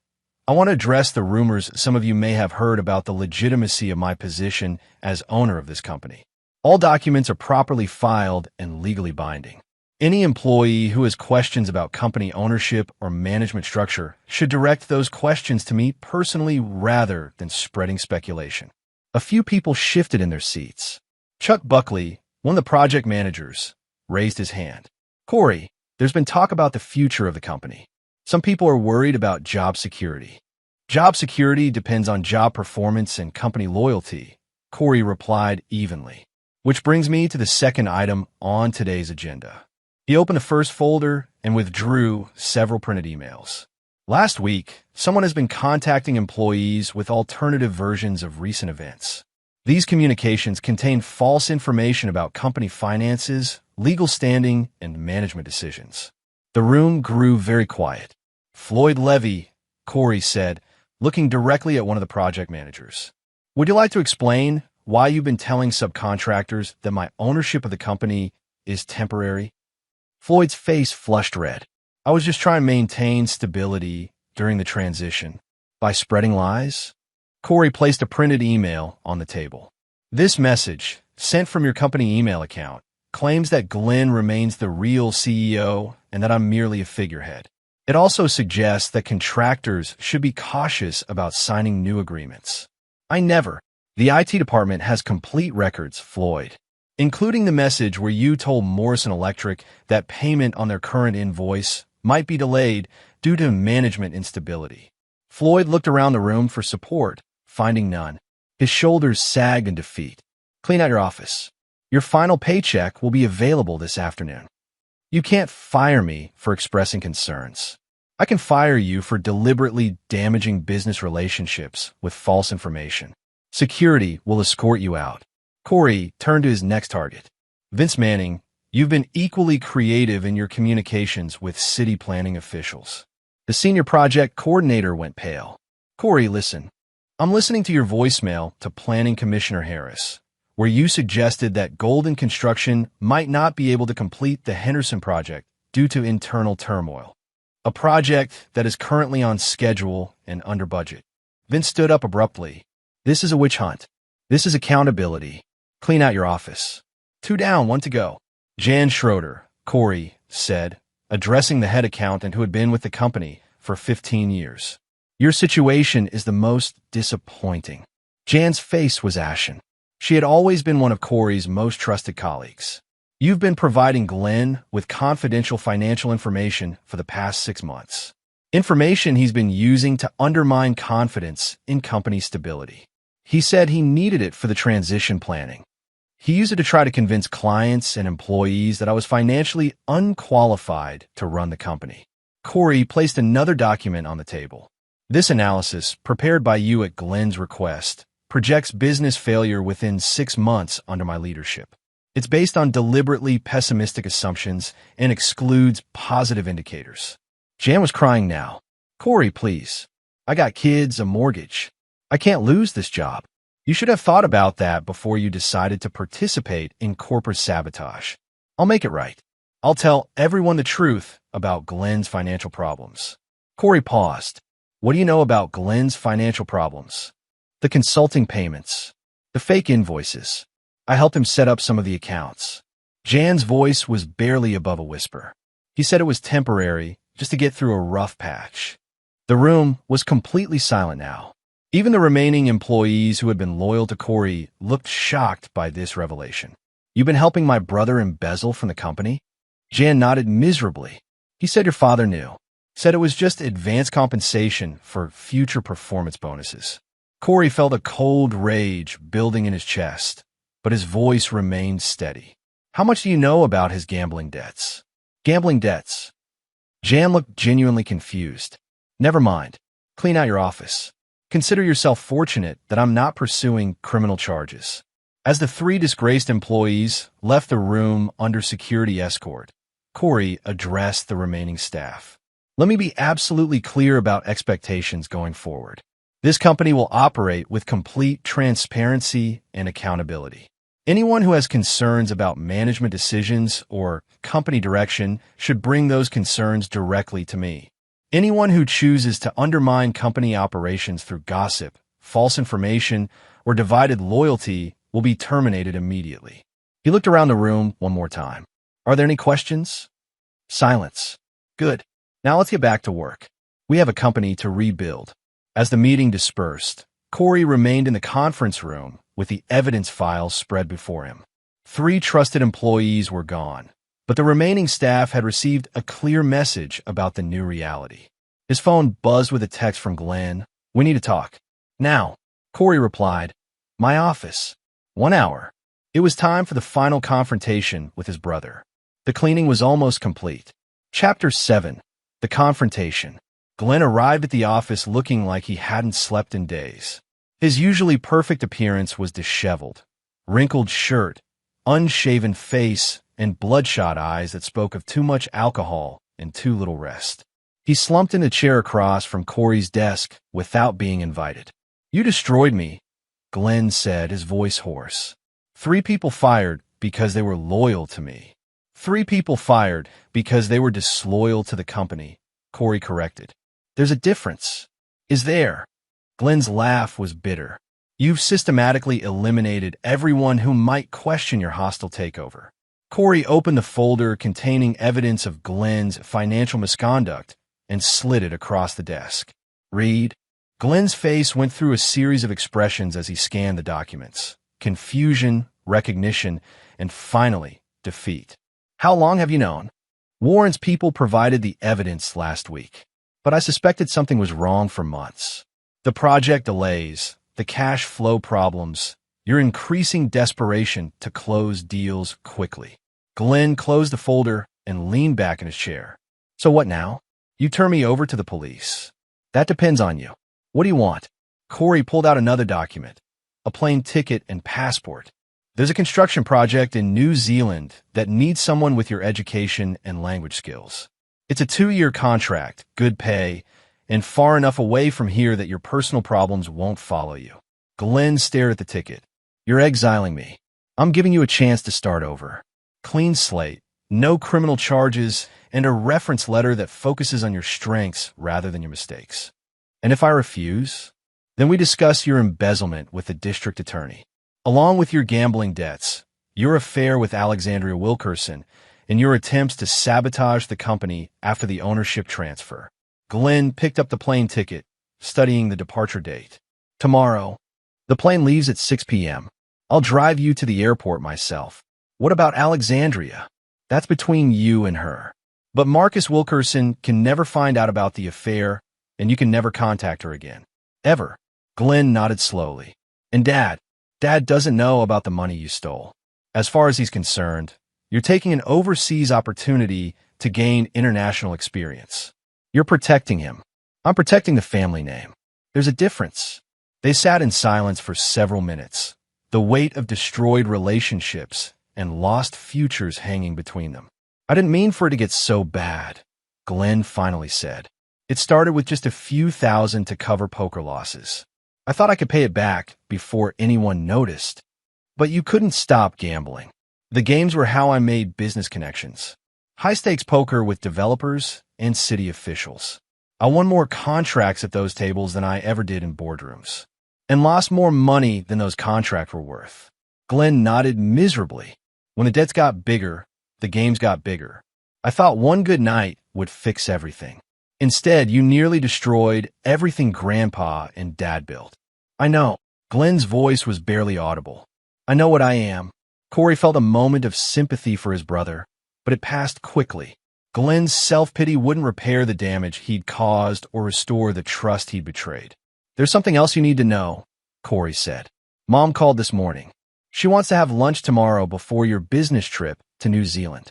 I want to address the rumors some of you may have heard about the legitimacy of my position as owner of this company. All documents are properly filed and legally binding. Any employee who has questions about company ownership or management structure should direct those questions to me personally rather than spreading speculation." A few people shifted in their seats. Chuck Buckley, one of the project managers, raised his hand. "Corey, there's been talk about the future of the company. Some people are worried about job security." "Job security depends on job performance and company loyalty," Corey replied evenly. "Which brings me to the second item on today's agenda." He opened the first folder and withdrew several printed emails. "Last week, someone has been contacting employees with alternative versions of recent events. These communications contain false information about company finances, legal standing, and management decisions." The room grew very quiet. "Floyd Levy," Corey said, looking directly at one of the project managers. "Would you like to explain why you've been telling subcontractors that my ownership of the company is temporary?" Floyd's face flushed red. "I was just trying to maintain stability during the transition. By spreading lies?" Corey placed a printed email on the table. "This message, sent from your company email account, claims that Glenn remains the real CEO and that I'm merely a figurehead. It also suggests that contractors should be cautious about signing new agreements. I never. The IT department has complete records, Floyd, including the message where you told Morrison Electric that payment on their current invoice might be delayed due to management instability." Floyd looked around the room for support, finding none. His shoulders sagged in defeat. "Clean out your office. Your final paycheck will be available this afternoon. You can't fire me for expressing concerns. I can fire you for deliberately damaging business relationships with false information. Security will escort you out." Corey turned to his next target. "Vince Manning, you've been equally creative in your communications with city planning officials." The senior project coordinator went pale. "Corey, listen. I'm listening to your voicemail to Planning Commissioner Harris, where you suggested that Golden Construction might not be able to complete the Henderson project due to internal turmoil. A project that is currently on schedule and under budget." Vince stood up abruptly. "This is a witch hunt. This is accountability. Clean out your office." "Two down, one to go." "Jan Schroeder," Corey said, addressing the head accountant who had been with the company for 15 years. "Your situation is the most disappointing." Jan's face was ashen. She had always been one of Corey's most trusted colleagues. "You've been providing Glenn with confidential financial information for the past 6 months. Information he's been using to undermine confidence in company stability. He said he needed it for the transition planning. He used it to try to convince clients and employees that I was financially unqualified to run the company." Corey placed another document on the table. "This analysis, prepared by you at Glenn's request, projects business failure within 6 months under my leadership. It's based on deliberately pessimistic assumptions and excludes positive indicators." Jan was crying now. "Corey, please. I got kids, a mortgage. I can't lose this job. You should have thought about that before you decided to participate in corporate sabotage. I'll make it right. I'll tell everyone the truth about Glenn's financial problems." Corey paused. "What do you know about Glenn's financial problems?" "The consulting payments. The fake invoices. I helped him set up some of the accounts." Jan's voice was barely above a whisper. "He said it was temporary, just to get through a rough patch." The room was completely silent now. Even the remaining employees who had been loyal to Corey looked shocked by this revelation. You've been helping my brother embezzle from the company? Jan nodded miserably. He said your father knew. Said it was just advance compensation for future performance bonuses. Corey felt a cold rage building in his chest, but his voice remained steady. How much do you know about his gambling debts? Gambling debts. Jan looked genuinely confused. Never mind. Clean out your office. Consider yourself fortunate that I'm not pursuing criminal charges. As the three disgraced employees left the room under security escort, Corey addressed the remaining staff. Let me be absolutely clear about expectations going forward. This company will operate with complete transparency and accountability. Anyone who has concerns about management decisions or company direction should bring those concerns directly to me. Anyone who chooses to undermine company operations through gossip, false information, or divided loyalty will be terminated immediately. He looked around the room one more time. Are there any questions? Silence. Good. Now let's get back to work. We have a company to rebuild. As the meeting dispersed, Corey remained in the conference room with the evidence files spread before him. 3 trusted employees were gone, but the remaining staff had received a clear message about the new reality. His phone buzzed with a text from Glenn. We need to talk. Now, Corey replied, my office. 1 hour. It was time for the final confrontation with his brother. The cleaning was almost complete. Chapter 7. The Confrontation. Glenn arrived at the office looking like he hadn't slept in days. His usually perfect appearance was disheveled. Wrinkled shirt, unshaven face, and bloodshot eyes that spoke of too much alcohol and too little rest. He slumped in a chair across from Corey's desk without being invited. You destroyed me, Glenn said, his voice hoarse. 3 people fired because they were loyal to me. 3 people fired because they were disloyal to the company, Corey corrected. There's a difference. Is there? Glenn's laugh was bitter. You've systematically eliminated everyone who might question your hostile takeover. Corey opened the folder containing evidence of Glenn's financial misconduct and slid it across the desk. Read. Glenn's face went through a series of expressions as he scanned the documents. Confusion, recognition, and finally, defeat. How long have you known? Warren's people provided the evidence last week, but I suspected something was wrong for months. The project delays, the cash flow problems, your increasing desperation to close deals quickly. Glenn closed the folder and leaned back in his chair. So what now? You turn me over to the police. That depends on you. What do you want? Corey pulled out another document, a plane ticket and passport. There's a construction project in New Zealand that needs someone with your education and language skills. It's a 2-year contract, good pay, and far enough away from here that your personal problems won't follow you. Glenn stared at the ticket. You're exiling me. I'm giving you a chance to start over. Clean slate, no criminal charges, and a reference letter that focuses on your strengths rather than your mistakes. And if I refuse, then we discuss your embezzlement with the district attorney, along with your gambling debts, your affair with Alexandria Wilkerson, and your attempts to sabotage the company after the ownership transfer. Glenn picked up the plane ticket, studying the departure date. Tomorrow. The plane leaves at 6 p.m. I'll drive you to the airport myself. What about Alexandria? That's between you and her. But Marcus Wilkerson can never find out about the affair, and you can never contact her again. Ever. Glenn nodded slowly. And Dad doesn't know about the money you stole. As far as he's concerned, you're taking an overseas opportunity to gain international experience. You're protecting him. I'm protecting the family name. There's a difference. They sat in silence for several minutes, the weight of destroyed relationships and lost futures hanging between them. I didn't mean for it to get so bad, Glenn finally said. It started with just a few thousand to cover poker losses. I thought I could pay it back before anyone noticed. But you couldn't stop gambling. The games were how I made business connections. High-stakes poker with developers and city officials. I won more contracts at those tables than I ever did in boardrooms, and lost more money than those contracts were worth. Glenn nodded miserably. When the debts got bigger, the games got bigger. I thought one good night would fix everything. Instead, you nearly destroyed everything Grandpa and Dad built. I know. Glenn's voice was barely audible. I know what I am. Corey felt a moment of sympathy for his brother, but it passed quickly. Glenn's self-pity wouldn't repair the damage he'd caused or restore the trust he'd betrayed. "There's something else you need to know," Corey said. "Mom called this morning. She wants to have lunch tomorrow before your business trip to New Zealand."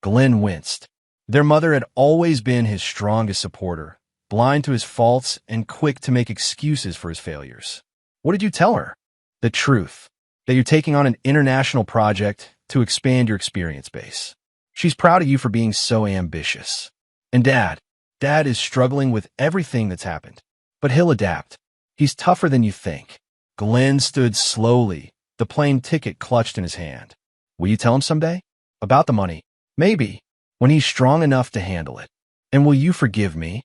Glenn winced. Their mother had always been his strongest supporter, blind to his faults and quick to make excuses for his failures. "What did you tell her?" "The truth. That you're taking on an international project to expand your experience base. She's proud of you for being so ambitious. And Dad is struggling with everything that's happened. But he'll adapt. He's tougher than you think." Glenn stood slowly, the plane ticket clutched in his hand. "Will you tell him someday? About the money? Maybe, when he's strong enough to handle it. And will you forgive me?"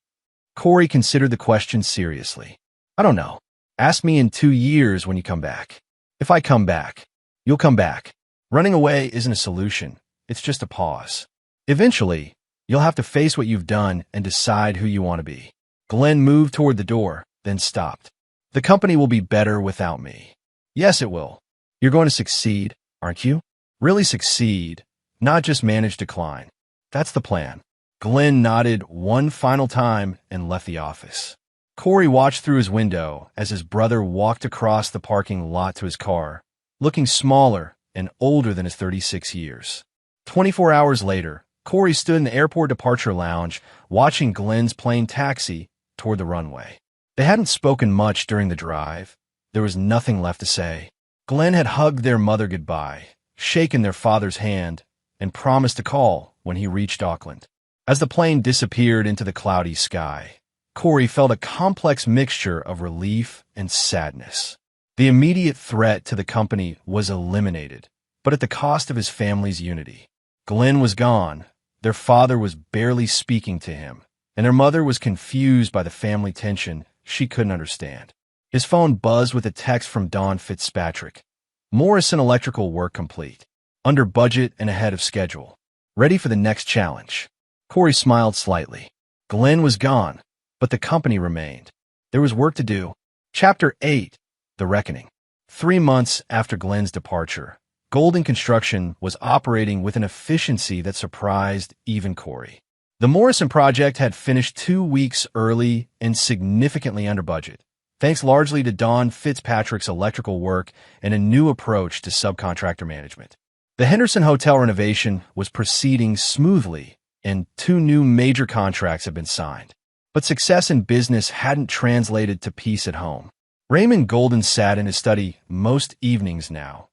Corey considered the question seriously. "I don't know. Ask me in 2 years when you come back." "If I come back, you'll come back. Running away isn't a solution. It's just a pause. Eventually, you'll have to face what you've done and decide who you want to be." Glenn moved toward the door, then stopped. "The company will be better without me." "Yes, it will. You're going to succeed, aren't you? Really succeed, not just manage decline. That's the plan." Glenn nodded one final time and left the office. Corey watched through his window as his brother walked across the parking lot to his car, looking smaller and older than his 36 years. 24 hours later, Corey stood in the airport departure lounge, watching Glenn's plane taxi toward the runway. They hadn't spoken much during the drive. There was nothing left to say. Glenn had hugged their mother goodbye, shaken their father's hand, and promised to call when he reached Auckland. As the plane disappeared into the cloudy sky, Corey felt a complex mixture of relief and sadness. The immediate threat to the company was eliminated, but at the cost of his family's unity. Glenn was gone, their father was barely speaking to him, and their mother was confused by the family tension she couldn't understand. His phone buzzed with a text from Don Fitzpatrick. "Morrison Electrical work complete. Under budget and ahead of schedule. Ready for the next challenge." Corey smiled slightly. Glenn was gone, but the company remained. There was work to do. Chapter 8. The Reckoning. 3 months after Glenn's departure, Golden Construction was operating with an efficiency that surprised even Corey. The Morrison project had finished 2 weeks early and significantly under budget, thanks largely to Don Fitzpatrick's electrical work and a new approach to subcontractor management. The Henderson Hotel renovation was proceeding smoothly, and 2 new major contracts had been signed. But success in business hadn't translated to peace at home. Raymond Golden sat in his study most evenings now,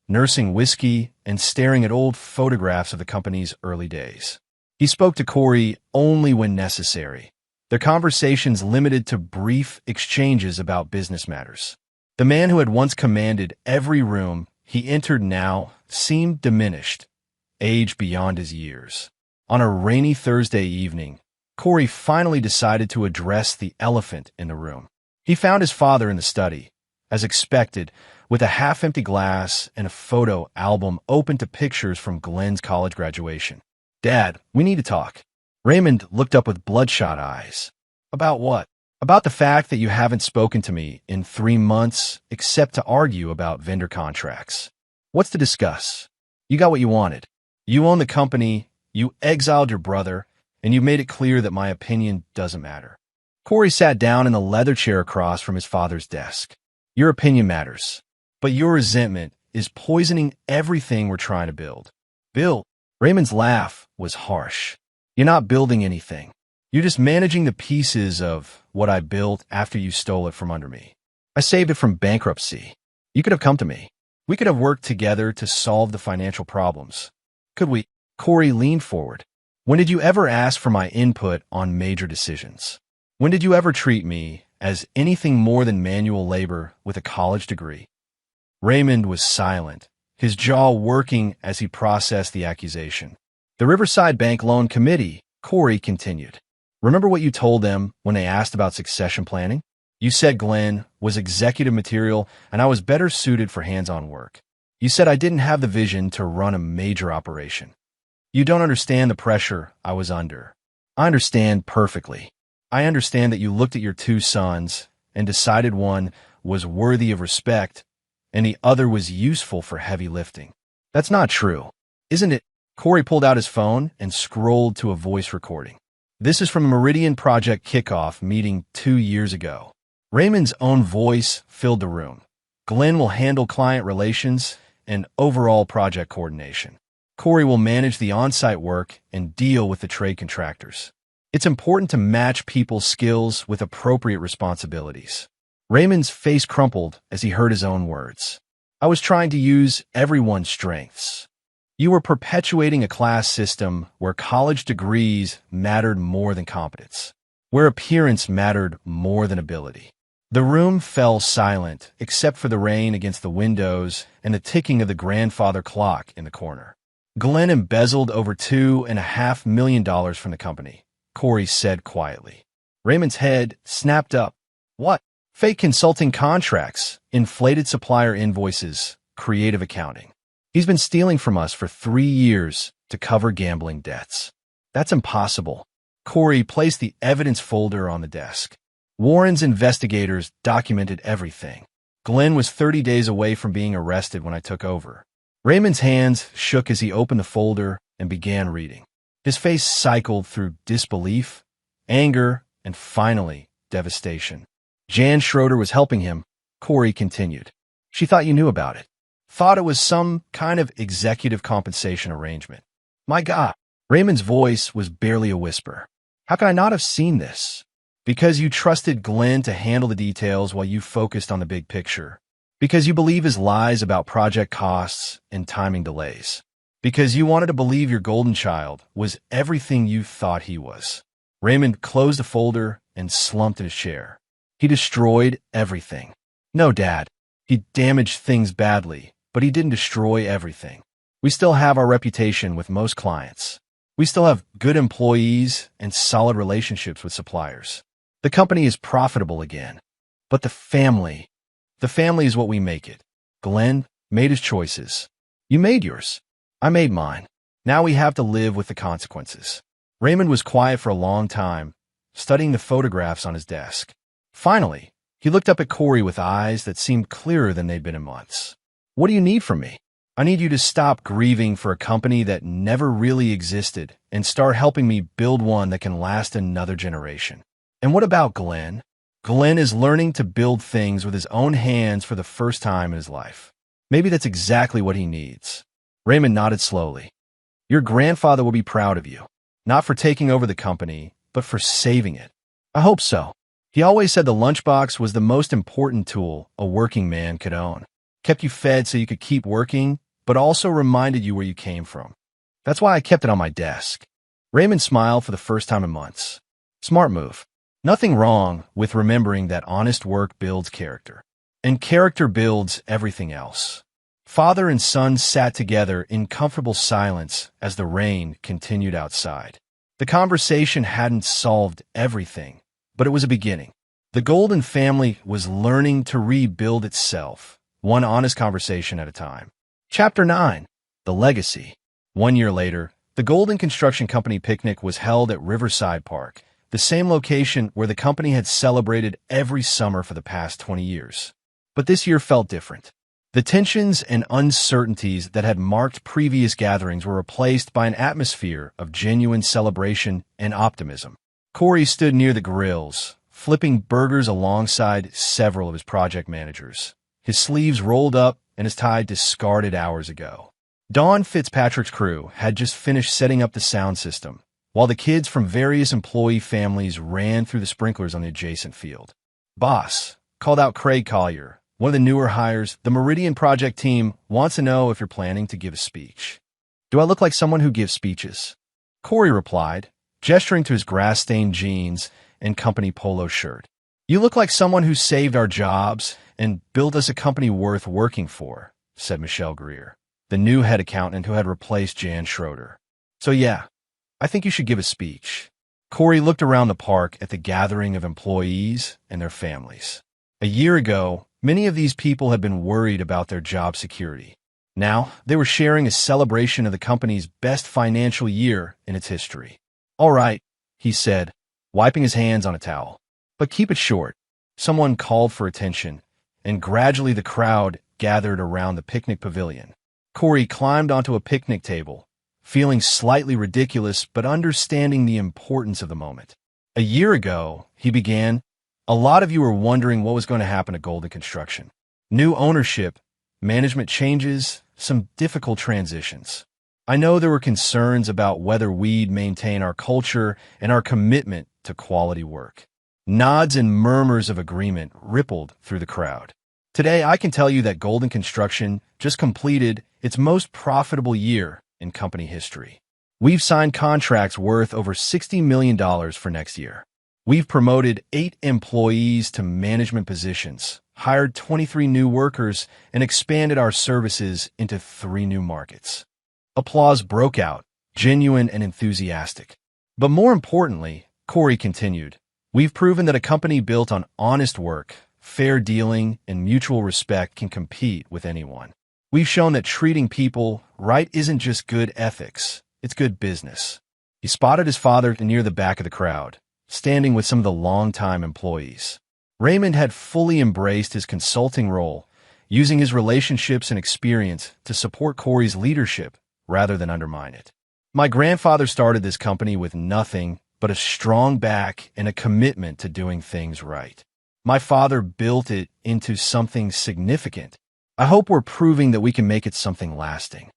nursing whiskey and staring at old photographs of the company's early days. He spoke to Corey only when necessary, their conversations limited to brief exchanges about business matters. The man who had once commanded every room he entered now seemed diminished, age beyond his years. On a rainy Thursday evening, Corey finally decided to address the elephant in the room. He found his father in the study, as expected, with a half-empty glass and a photo album open to pictures from Glenn's college graduation. "Dad, we need to talk." Raymond looked up with bloodshot eyes. "About what?" "About the fact that you haven't spoken to me in 3 months except to argue about vendor contracts. What's to discuss? You got what you wanted. You own the company, you exiled your brother, and you made it clear that my opinion doesn't matter." Corey sat down in the leather chair across from his father's desk. "Your opinion matters, but your resentment is poisoning everything we're trying to build." "Build?" Raymond's laugh was harsh. "You're not building anything. You're just managing the pieces of what I built after you stole it from under me. I saved it from bankruptcy. You could have come to me. We could have worked together to solve the financial problems. Could we?" Corey leaned forward. "When did you ever ask for my input on major decisions? When did you ever treat me as anything more than manual labor with a college degree?" Raymond was silent, his jaw working as he processed the accusation. "The Riverside Bank Loan Committee," Corey continued. "Remember what you told them when they asked about succession planning? You said Glenn was executive material and I was better suited for hands-on work. You said I didn't have the vision to run a major operation. You don't understand the pressure I was under. I understand perfectly. I understand that you looked at your 2 sons and decided one was worthy of respect and the other was useful for heavy lifting. That's not true, isn't it? Corey pulled out his phone and scrolled to a voice recording. This is from a Meridian Project kickoff meeting 2 years ago. Raymond's own voice filled the room. Glenn will handle client relations and overall project coordination. Corey will manage the on-site work and deal with the trade contractors. It's important to match people's skills with appropriate responsibilities. Raymond's face crumpled as he heard his own words. I was trying to use everyone's strengths. You were perpetuating a class system where college degrees mattered more than competence, where appearance mattered more than ability. The room fell silent, except for the rain against the windows and the ticking of the grandfather clock in the corner. Glenn embezzled over $2.5 million from the company, Corey said quietly. Raymond's head snapped up. What? Fake consulting contracts, inflated supplier invoices, creative accounting. He's been stealing from us for 3 years to cover gambling debts. That's impossible. Corey placed the evidence folder on the desk. Warren's investigators documented everything. Glenn was 30 days away from being arrested when I took over. Raymond's hands shook as he opened the folder and began reading. His face cycled through disbelief, anger, and finally, devastation. Jan Schroeder was helping him, Corey continued. She thought you knew about it. Thought it was some kind of executive compensation arrangement. My God, Raymond's voice was barely a whisper. How could I not have seen this? Because you trusted Glenn to handle the details while you focused on the big picture. Because you believe his lies about project costs and timing delays. Because you wanted to believe your golden child was everything you thought he was. Raymond closed the folder and slumped in his chair. He destroyed everything. No, Dad. He damaged things badly, but he didn't destroy everything. We still have our reputation with most clients. We still have good employees and solid relationships with suppliers. The company is profitable again. But the family is what we make it. Glenn made his choices. You made yours. I made mine. Now we have to live with the consequences. Raymond was quiet for a long time, studying the photographs on his desk. Finally, he looked up at Corey with eyes that seemed clearer than they'd been in months. What do you need from me? I need you to stop grieving for a company that never really existed and start helping me build one that can last another generation. And what about Glenn? Glenn is learning to build things with his own hands for the first time in his life. Maybe that's exactly what he needs. Raymond nodded slowly. Your grandfather will be proud of you, not for taking over the company, but for saving it. I hope so. He always said the lunchbox was the most important tool a working man could own. Kept you fed so you could keep working, but also reminded you where you came from. That's why I kept it on my desk. Raymond smiled for the first time in months. Smart move. Nothing wrong with remembering that honest work builds character. And character builds everything else. Father and son sat together in comfortable silence as the rain continued outside. The conversation hadn't solved everything, but it was a beginning. The Golden family was learning to rebuild itself, one honest conversation at a time. Chapter 9. The Legacy. 1 year later, the Golden Construction Company picnic was held at Riverside Park, the same location where the company had celebrated every summer for the past 20 years. But this year felt different. The tensions and uncertainties that had marked previous gatherings were replaced by an atmosphere of genuine celebration and optimism. Corey stood near the grills, flipping burgers alongside several of his project managers, his sleeves rolled up and his tie discarded hours ago. Dawn Fitzpatrick's crew had just finished setting up the sound system, while the kids from various employee families ran through the sprinklers on the adjacent field. Boss, called out Craig Collier, one of the newer hires, the Meridian Project team wants to know if you're planning to give a speech. Do I look like someone who gives speeches? Corey replied, gesturing to his grass-stained jeans and company polo shirt. You look like someone who saved our jobs and built us a company worth working for, said Michelle Greer, the new head accountant who had replaced Jan Schroeder. So yeah, I think you should give a speech. Corey looked around the park at the gathering of employees and their families. A year ago, many of these people had been worried about their job security. Now, they were sharing a celebration of the company's best financial year in its history. All right, he said, wiping his hands on a towel. But keep it short. Someone called for attention, and gradually the crowd gathered around the picnic pavilion. Corey climbed onto a picnic table, feeling slightly ridiculous but understanding the importance of the moment. A year ago, he began, a lot of you were wondering what was going to happen to Golden Construction. New ownership, management changes, some difficult transitions. I know there were concerns about whether we'd maintain our culture and our commitment to quality work. Nods and murmurs of agreement rippled through the crowd. Today, I can tell you that Golden Construction just completed its most profitable year in company history. We've signed contracts worth over $60 million for next year. We've promoted 8 employees to management positions, hired 23 new workers, and expanded our services into 3 new markets. Applause broke out, genuine and enthusiastic. But more importantly, Corey continued, we've proven that a company built on honest work, fair dealing, and mutual respect can compete with anyone. We've shown that treating people right isn't just good ethics, it's good business. He spotted his father near the back of the crowd, standing with some of the longtime employees. Raymond had fully embraced his consulting role, using his relationships and experience to support Corey's leadership rather than undermine it. My grandfather started this company with nothing but a strong back and a commitment to doing things right. My father built it into something significant. I hope we're proving that we can make it something lasting.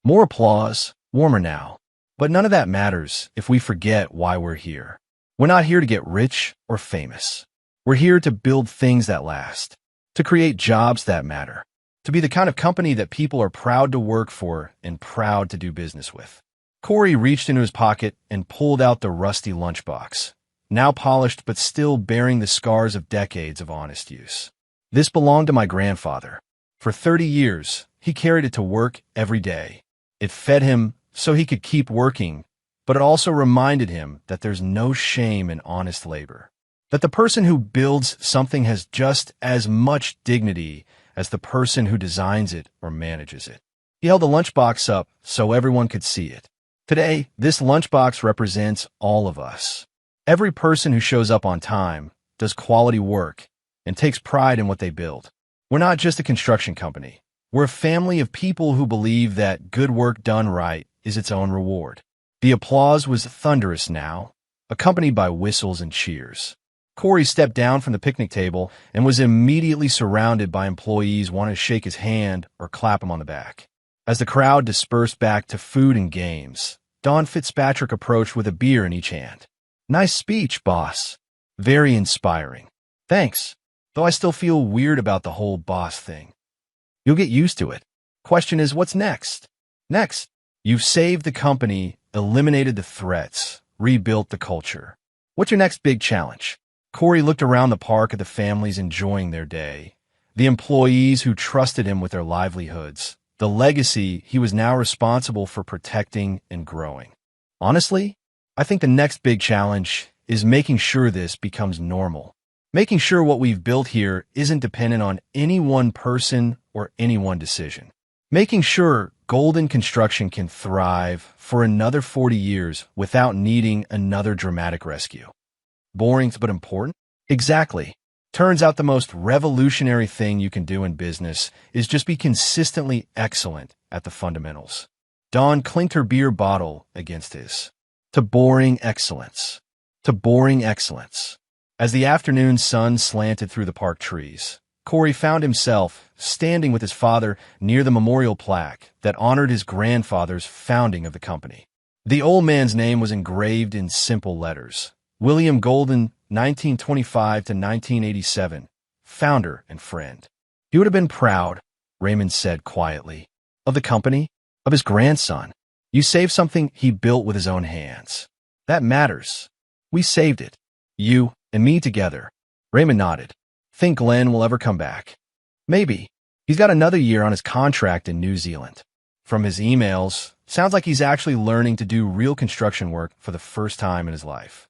More applause, warmer now. But none of that matters if we forget why we're here. We're not here to get rich or famous. We're here to build things that last, to create jobs that matter, to be the kind of company that people are proud to work for and proud to do business with. Corey reached into his pocket and pulled out the rusty lunchbox, now polished but still bearing the scars of decades of honest use. This belonged to my grandfather. For 30 years, he carried it to work every day. It fed him so he could keep working, but it also reminded him that there's no shame in honest labor, that the person who builds something has just as much dignity as the person who designs it or manages it. He held the lunchbox up so everyone could see it. Today, this lunchbox represents all of us. Every person who shows up on time, does quality work, and takes pride in what they build. We're not just a construction company. We're a family of people who believe that good work done right is its own reward. The applause was thunderous now, accompanied by whistles and cheers. Corey stepped down from the picnic table and was immediately surrounded by employees wanting to shake his hand or clap him on the back. As the crowd dispersed back to food and games, Don Fitzpatrick approached with a beer in each hand. Nice speech, boss. Very inspiring. Thanks, though I still feel weird about the whole boss thing. You'll get used to it. Question is, what's next? Next, you've saved the company, eliminated the threats, rebuilt the culture. What's your next big challenge? Corey looked around the park at the families enjoying their day, the employees who trusted him with their livelihoods, the legacy he was now responsible for protecting and growing. Honestly, I think the next big challenge is making sure this becomes normal. Making sure what we've built here isn't dependent on any one person or any one decision. Making sure Golden Construction can thrive for another 40 years without needing another dramatic rescue. Boring but important? Exactly. Turns out the most revolutionary thing you can do in business is just be consistently excellent at the fundamentals. Dawn clinked her beer bottle against his. To boring excellence. To boring excellence. As the afternoon sun slanted through the park trees, Corey found himself standing with his father near the memorial plaque that honored his grandfather's founding of the company. The old man's name was engraved in simple letters. William Golden, 1925 to 1987, founder and friend. He would have been proud, Raymond said quietly, of the company, of his grandson. You saved something he built with his own hands. That matters. We saved it. You and me together. Raymond nodded. Think Glenn will ever come back? Maybe. He's got another year on his contract in New Zealand. From his emails, sounds like he's actually learning to do real construction work for the first time in his life.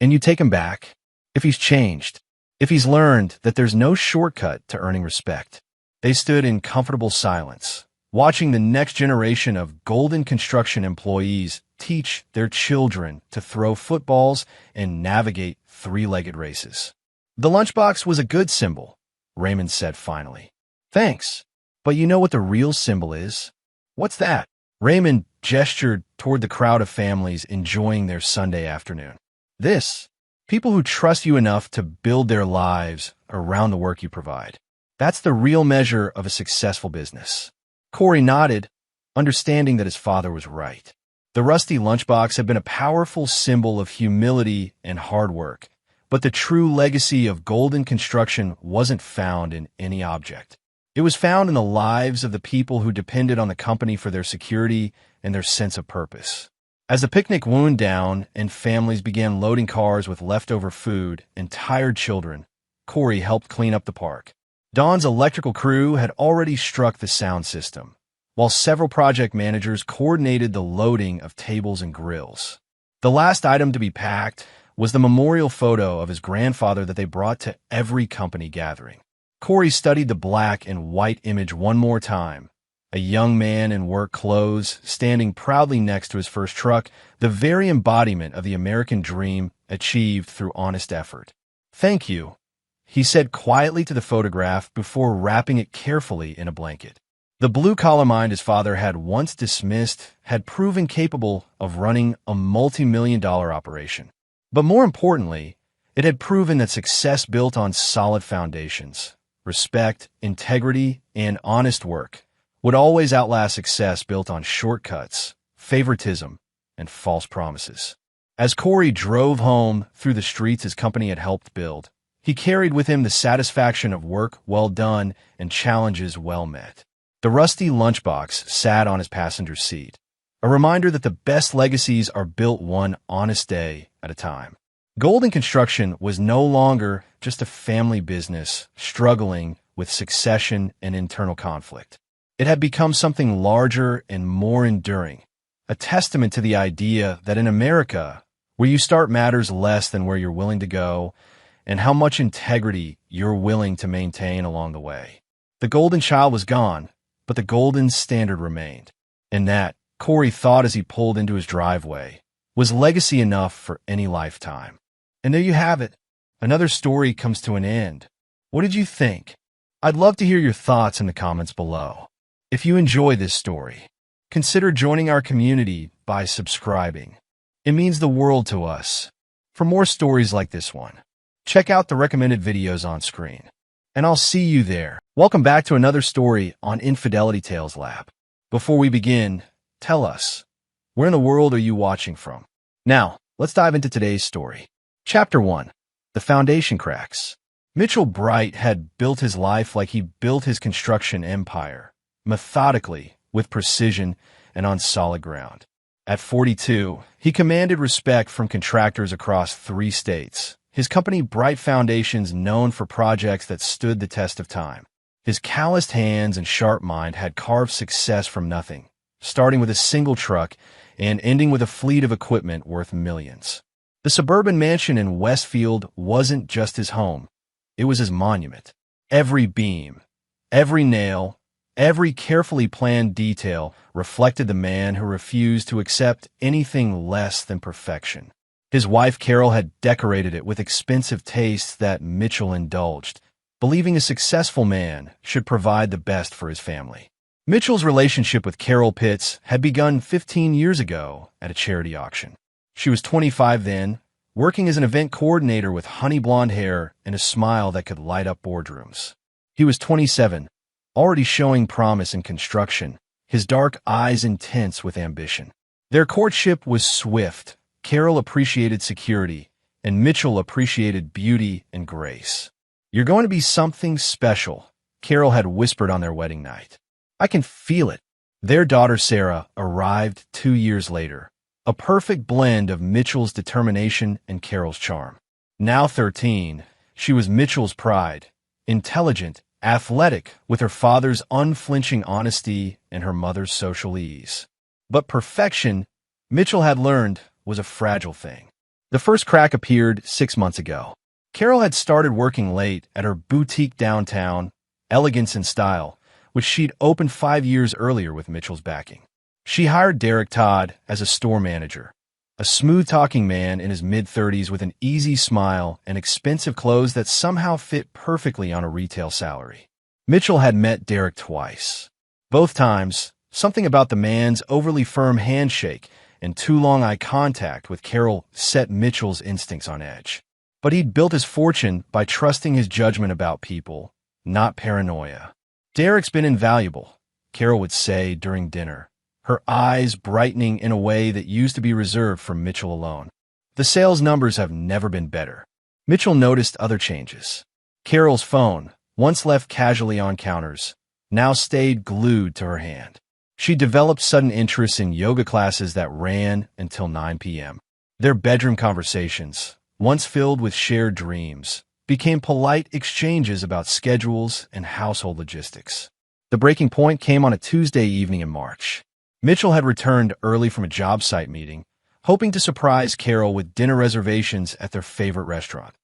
And you take him back, if he's changed, if he's learned that there's no shortcut to earning respect. They stood in comfortable silence, watching the next generation of Golden Construction employees teach their children to throw footballs and navigate three-legged races. The lunchbox was a good symbol, Raymond said finally. Thanks. But you know what the real symbol is? What's that? Raymond gestured toward the crowd of families enjoying their Sunday afternoon. This, people who trust you enough to build their lives around the work you provide. That's the real measure of a successful business. Corey nodded, understanding that his father was right. The rusty lunchbox had been a powerful symbol of humility and hard work, but the true legacy of Golden Construction wasn't found in any object. It was found in the lives of the people who depended on the company for their security and their sense of purpose. As the picnic wound down and families began loading cars with leftover food and tired children, Corey helped clean up the park. Don's electrical crew had already struck the sound system, while several project managers coordinated the loading of tables and grills. The last item to be packed was the memorial photo of his grandfather that they brought to every company gathering. Corey studied the black and white image one more time. A young man in work clothes, standing proudly next to his first truck, the very embodiment of the American dream achieved through honest effort. "Thank you," he said quietly to the photograph before wrapping it carefully in a blanket. The blue-collar mind his father had once dismissed had proven capable of running a multi-million-dollar operation. But more importantly, it had proven that success built on solid foundations, respect, integrity, and honest work, would always outlast success built on shortcuts, favoritism, and false promises. As Corey drove home through the streets his company had helped build, he carried with him the satisfaction of work well done and challenges well met. The rusty lunchbox sat on his passenger seat, a reminder that the best legacies are built one honest day at a time. Golden Construction was no longer just a family business struggling with succession and internal conflict. It had become something larger and more enduring, a testament to the idea that in America, where you start matters less than where you're willing to go and how much integrity you're willing to maintain along the way. The golden child was gone, but the golden standard remained. And that, Corey thought as he pulled into his driveway, was legacy enough for any lifetime. And there you have it. Another story comes to an end. What did you think? I'd love to hear your thoughts in the comments below. If you enjoy this story, consider joining our community by subscribing. It means the world to us. For more stories like this one, check out the recommended videos on screen. And I'll see you there. Welcome back to another story on Infidelity Tales Lab. Before we begin, tell us, where in the world are you watching from? Now, let's dive into today's story. Chapter 1. The Foundation Cracks. Mitchell Bright had built his life like he built his construction empire, methodically, with precision, and on solid ground. At 42, he commanded respect from contractors across 3 states. His company, Bright Foundations, known for projects that stood the test of time. His calloused hands and sharp mind had carved success from nothing, starting with a single truck and ending with a fleet of equipment worth millions. The suburban mansion in Westfield wasn't just his home. It was his monument. Every beam, every nail, every carefully planned detail reflected the man who refused to accept anything less than perfection. His wife Carol had decorated it with expensive tastes that Mitchell indulged, believing a successful man should provide the best for his family. Mitchell's relationship with Carol Pitts had begun 15 years ago at a charity auction. She was 25 then, working as an event coordinator with honey blonde hair and a smile that could light up boardrooms. He was 27, already showing promise in construction, his dark eyes intense with ambition. Their courtship was swift. Carol appreciated security, and Mitchell appreciated beauty and grace. "You're going to be something special," Carol had whispered on their wedding night. "I can feel it." Their daughter Sarah arrived 2 years later, a perfect blend of Mitchell's determination and Carol's charm. Now 13, she was Mitchell's pride, intelligent, athletic, with her father's unflinching honesty and her mother's social ease. But perfection, Mitchell had learned, was a fragile thing. The first crack appeared 6 months ago. Carol had started working late at her boutique downtown, Elegance and Style, which she'd opened 5 years earlier with Mitchell's backing. She hired Derek Todd as a store manager, a smooth-talking man in his mid-30s with an easy smile and expensive clothes that somehow fit perfectly on a retail salary. Mitchell had met Derek twice. Both times, Something about the man's overly firm handshake and too long eye contact with Carol set Mitchell's instincts on edge. But he'd built his fortune by trusting his judgment about people, not paranoia. "Derek's been invaluable," Carol would say during dinner, her eyes brightening in a way that used to be reserved for Mitchell alone. "The sales numbers have never been better." Mitchell noticed other changes. Carol's phone, once left casually on counters, now stayed glued to her hand. She developed sudden interest in yoga classes that ran until 9 p.m. Their bedroom conversations, once filled with shared dreams, became polite exchanges about schedules and household logistics. The breaking point came on a Tuesday evening in March. Mitchell had returned early from a job site meeting, hoping to surprise Carol with dinner reservations at their favorite restaurant,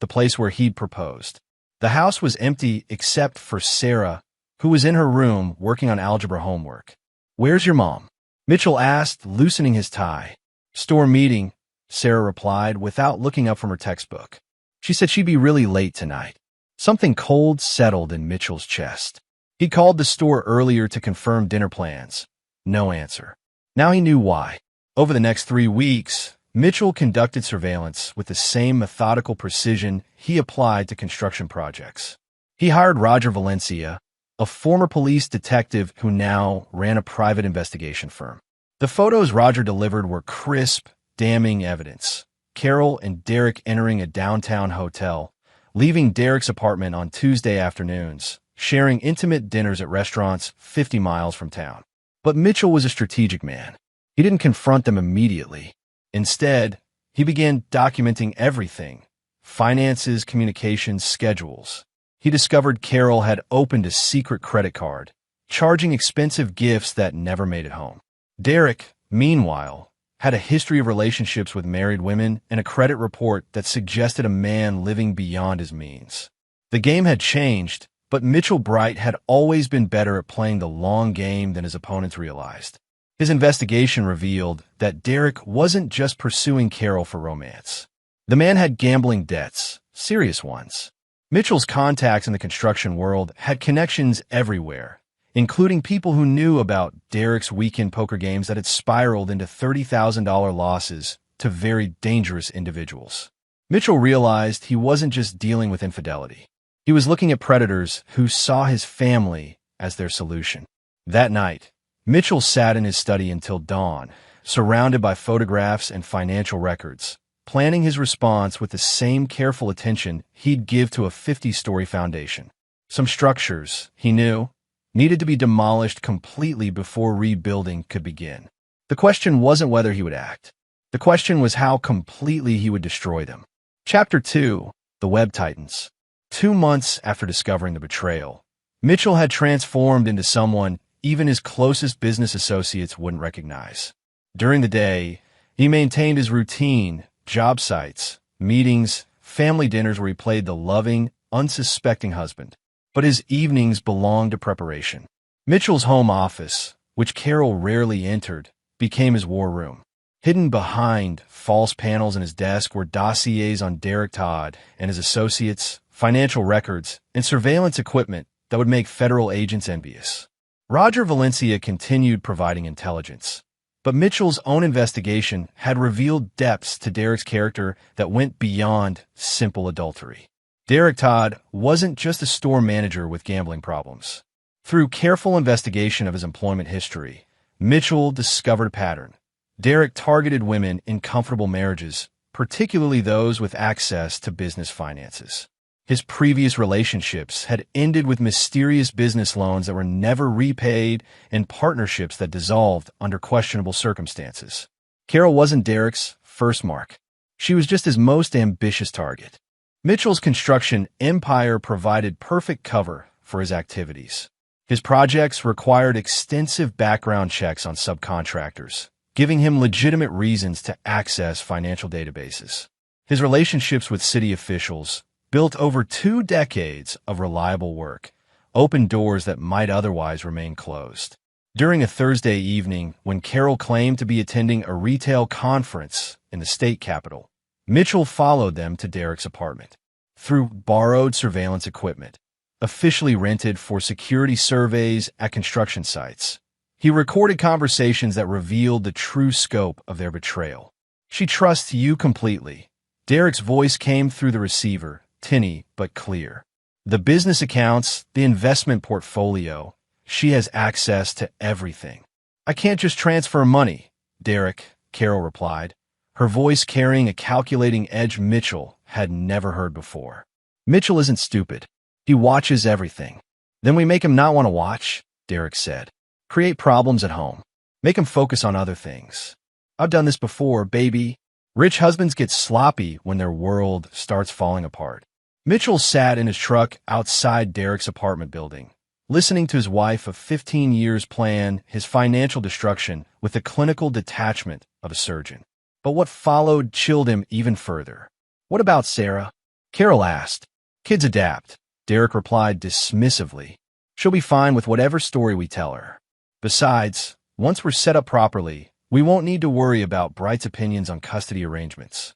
the place where he'd proposed. The house was empty except for Sarah, who was in her room working on algebra homework. "Where's your mom?" Mitchell asked, loosening his tie. "Store meeting," Sarah replied without looking up from her textbook. She said she'd be really late tonight. Something cold settled in Mitchell's chest. He called the store earlier to confirm dinner plans. No answer. Now he knew why. Over the next 3 weeks, Mitchell conducted surveillance with the same methodical precision he applied to construction projects. He hired Roger Valencia, a former police detective who now ran a private investigation firm. The photos Roger delivered were crisp, damning evidence. Carol and Derek entering a downtown hotel, leaving Derek's apartment on Tuesday afternoons, sharing intimate dinners at restaurants 50 miles from town. But Mitchell was a strategic man. He didn't confront them immediately. Instead, he began documenting everything: finances, communications, schedules. He discovered Carol had opened a secret credit card, charging expensive gifts that never made it home. Derek, meanwhile, had a history of relationships with married women and a credit report that suggested a man living beyond his means. The game had changed, but Mitchell Bright had always been better at playing the long game than his opponents realized. His investigation revealed that Derek wasn't just pursuing Carol for romance. The man had gambling debts, serious ones. Mitchell's contacts in the construction world had connections everywhere, including people who knew about Derek's weekend poker games that had spiraled into $30,000 losses to very dangerous individuals. Mitchell realized he wasn't just dealing with infidelity. He was looking at predators who saw his family as their solution. That night, Mitchell sat in his study until dawn, surrounded by photographs and financial records, planning his response with the same careful attention he'd give to a 50-story foundation. Some structures, he knew, needed to be demolished completely before rebuilding could begin. The question wasn't whether he would act. The question was how completely he would destroy them. Chapter 2: The Web Titans. 2 months after discovering the betrayal, Mitchell had transformed into someone even his closest business associates wouldn't recognize. During the day, he maintained his routine: job sites, meetings, family dinners where he played the loving, unsuspecting husband. But his evenings belonged to preparation. Mitchell's home office, which Carol rarely entered, became his war room. Hidden behind false panels in his desk were dossiers on Derek Todd and his associates, financial records, and surveillance equipment that would make federal agents envious. Roger Valencia continued providing intelligence, but Mitchell's own investigation had revealed depths to Derek's character that went beyond simple adultery. Derek Todd wasn't just a store manager with gambling problems. Through careful investigation of his employment history, Mitchell discovered a pattern. Derek targeted women in comfortable marriages, particularly those with access to business finances. His previous relationships had ended with mysterious business loans that were never repaid and partnerships that dissolved under questionable circumstances. Carol wasn't Derek's first mark. She was just his most ambitious target. Mitchell's construction empire provided perfect cover for his activities. His projects required extensive background checks on subcontractors, giving him legitimate reasons to access financial databases. His relationships with city officials, built over 2 decades of reliable work, opened doors that might otherwise remain closed. During a Thursday evening, when Carol claimed to be attending a retail conference in the state capitol, Mitchell followed them to Derek's apartment. Through borrowed surveillance equipment, officially rented for security surveys at construction sites, He recorded conversations that revealed the true scope of their betrayal. "She trusts you completely." Derek's voice came through the receiver, tinny but clear. "The business accounts, the investment portfolio, she has access to everything." "I can't just transfer money, Derek," Carol replied, her voice carrying a calculating edge Mitchell had never heard before. "Mitchell isn't stupid. He watches everything." "Then we make him not want to watch," Derek said. "Create problems at home. Make him focus on other things. I've done this before, baby." Rich husbands get sloppy when their world starts falling apart. Mitchell sat in his truck outside Derek's apartment building, listening to his wife of 15 years plan his financial destruction with the clinical detachment of a surgeon. But what followed chilled him even further. "What about Sarah?" Carol asked. "Kids adapt," Derek replied dismissively. "She'll be fine with whatever story we tell her. Besides, once we're set up properly, we won't need to worry about Bright's opinions on custody arrangements."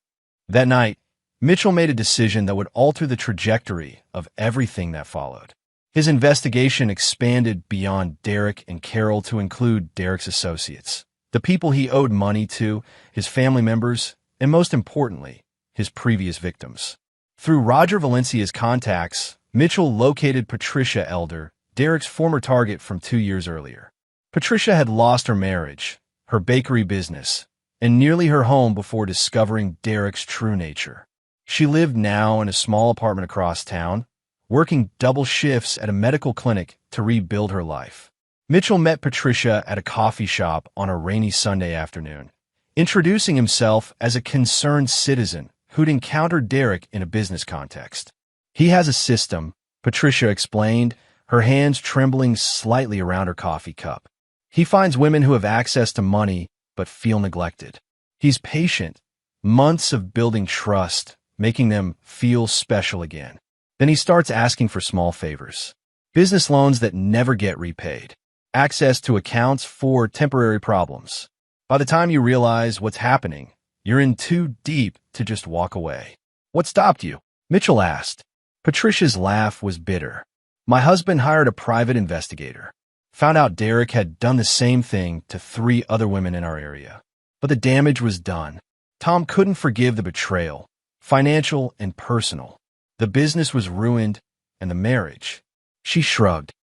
That night, Mitchell made a decision that would alter the trajectory of everything that followed. His investigation expanded beyond Derek and Carol to include Derek's associates, the people he owed money to, his family members, and most importantly, his previous victims. Through Roger Valencia's contacts, Mitchell located Patricia Elder, Derek's former target from 2 years earlier. Patricia had lost her marriage, her bakery business, and nearly her home before discovering Derek's true nature. She lived now in a small apartment across town, working double shifts at a medical clinic to rebuild her life. Mitchell met Patricia at a coffee shop on a rainy Sunday afternoon, introducing himself as a concerned citizen who'd encountered Derek in a business context. "He has a system," Patricia explained, her hands trembling slightly around her coffee cup. "He finds women who have access to money but feel neglected. He's patient, months of building trust, making them feel special again. Then he starts asking for small favors. Business loans that never get repaid. Access to accounts for temporary problems. By the time you realize what's happening, you're in too deep to just walk away." "What stopped you?" Mitchell asked. Patricia's laugh was bitter. "My husband hired a private investigator. Found out Derek had done the same thing to 3 other women in our area. But the damage was done. Tom couldn't forgive the betrayal, financial and personal. The business was ruined, and the marriage." She shrugged.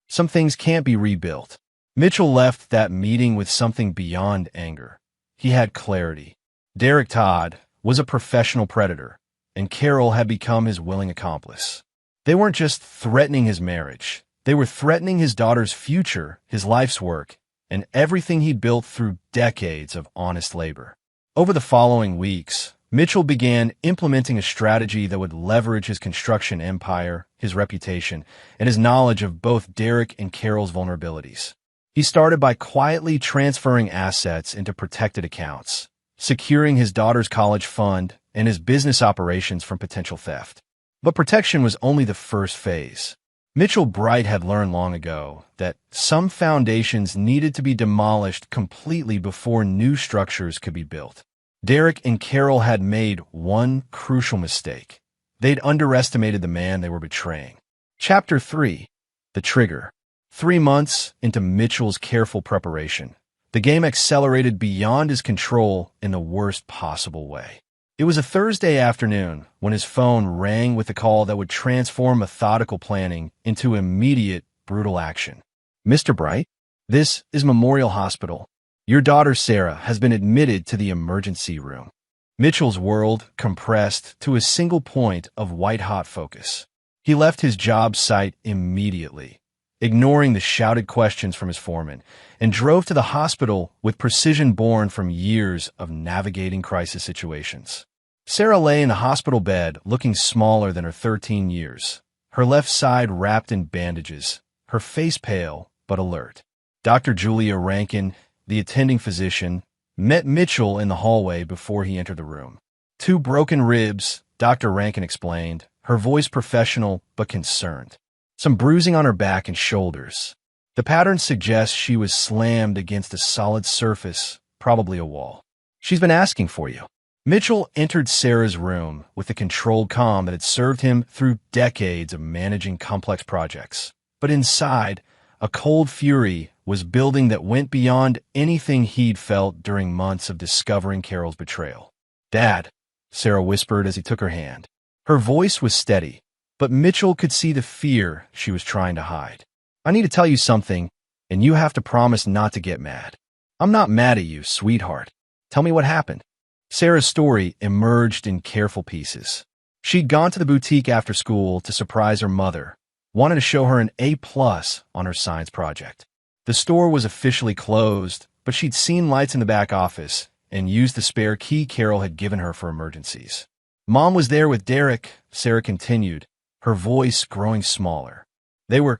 "Some things can't be rebuilt." Mitchell left that meeting with something beyond anger. He had clarity. Derek Todd was a professional predator, and Carol had become his willing accomplice. They weren't just threatening his marriage. They were threatening his daughter's future, his life's work, and everything he built through decades of honest labor. Over the following weeks, Mitchell began implementing a strategy that would leverage his construction empire, his reputation, and his knowledge of both Derek and Carol's vulnerabilities. He started by quietly transferring assets into protected accounts, securing his daughter's college fund and his business operations from potential theft. But protection was only the first phase. Mitchell Bright had learned long ago that some foundations needed to be demolished completely before new structures could be built. Derek and Carol had made one crucial mistake. They'd underestimated the man they were betraying. Chapter 3. The Trigger. 3 months into Mitchell's careful preparation, the game accelerated beyond his control in the worst possible way. It was a Thursday afternoon when his phone rang with a call that would transform methodical planning into immediate, brutal action. "Mr. Bright, this is Memorial Hospital. Your daughter Sarah has been admitted to the emergency room." Mitchell's world compressed to a single point of white-hot focus. He left his job site immediately, ignoring the shouted questions from his foreman, and drove to the hospital with precision born from years of navigating crisis situations. Sarah lay in the hospital bed looking smaller than her 13 years, her left side wrapped in bandages, her face pale but alert. Dr. Julia Rankin, the attending physician, met Mitchell in the hallway before he entered the room. 2 broken ribs, Dr. Rankin explained, her voice professional but concerned. Some bruising on her back and shoulders. The pattern suggests she was slammed against a solid surface, probably a wall. "She's been asking for you." Mitchell entered Sarah's room with the controlled calm that had served him through decades of managing complex projects. But inside, a cold fury was building that went beyond anything he'd felt during months of discovering Carol's betrayal. "Dad," Sarah whispered as he took her hand. Her voice was steady, but Mitchell could see the fear she was trying to hide. "I need to tell you something, and you have to promise not to get mad." "I'm not mad at you, sweetheart. Tell me what happened." Sarah's story emerged in careful pieces. She'd gone to the boutique after school to surprise her mother, wanting to show her an A+ on her science project. The store was officially closed, but she'd seen lights in the back office and used the spare key Carol had given her for emergencies. "Mom was there with Derek," Sarah continued, her voice growing smaller. They were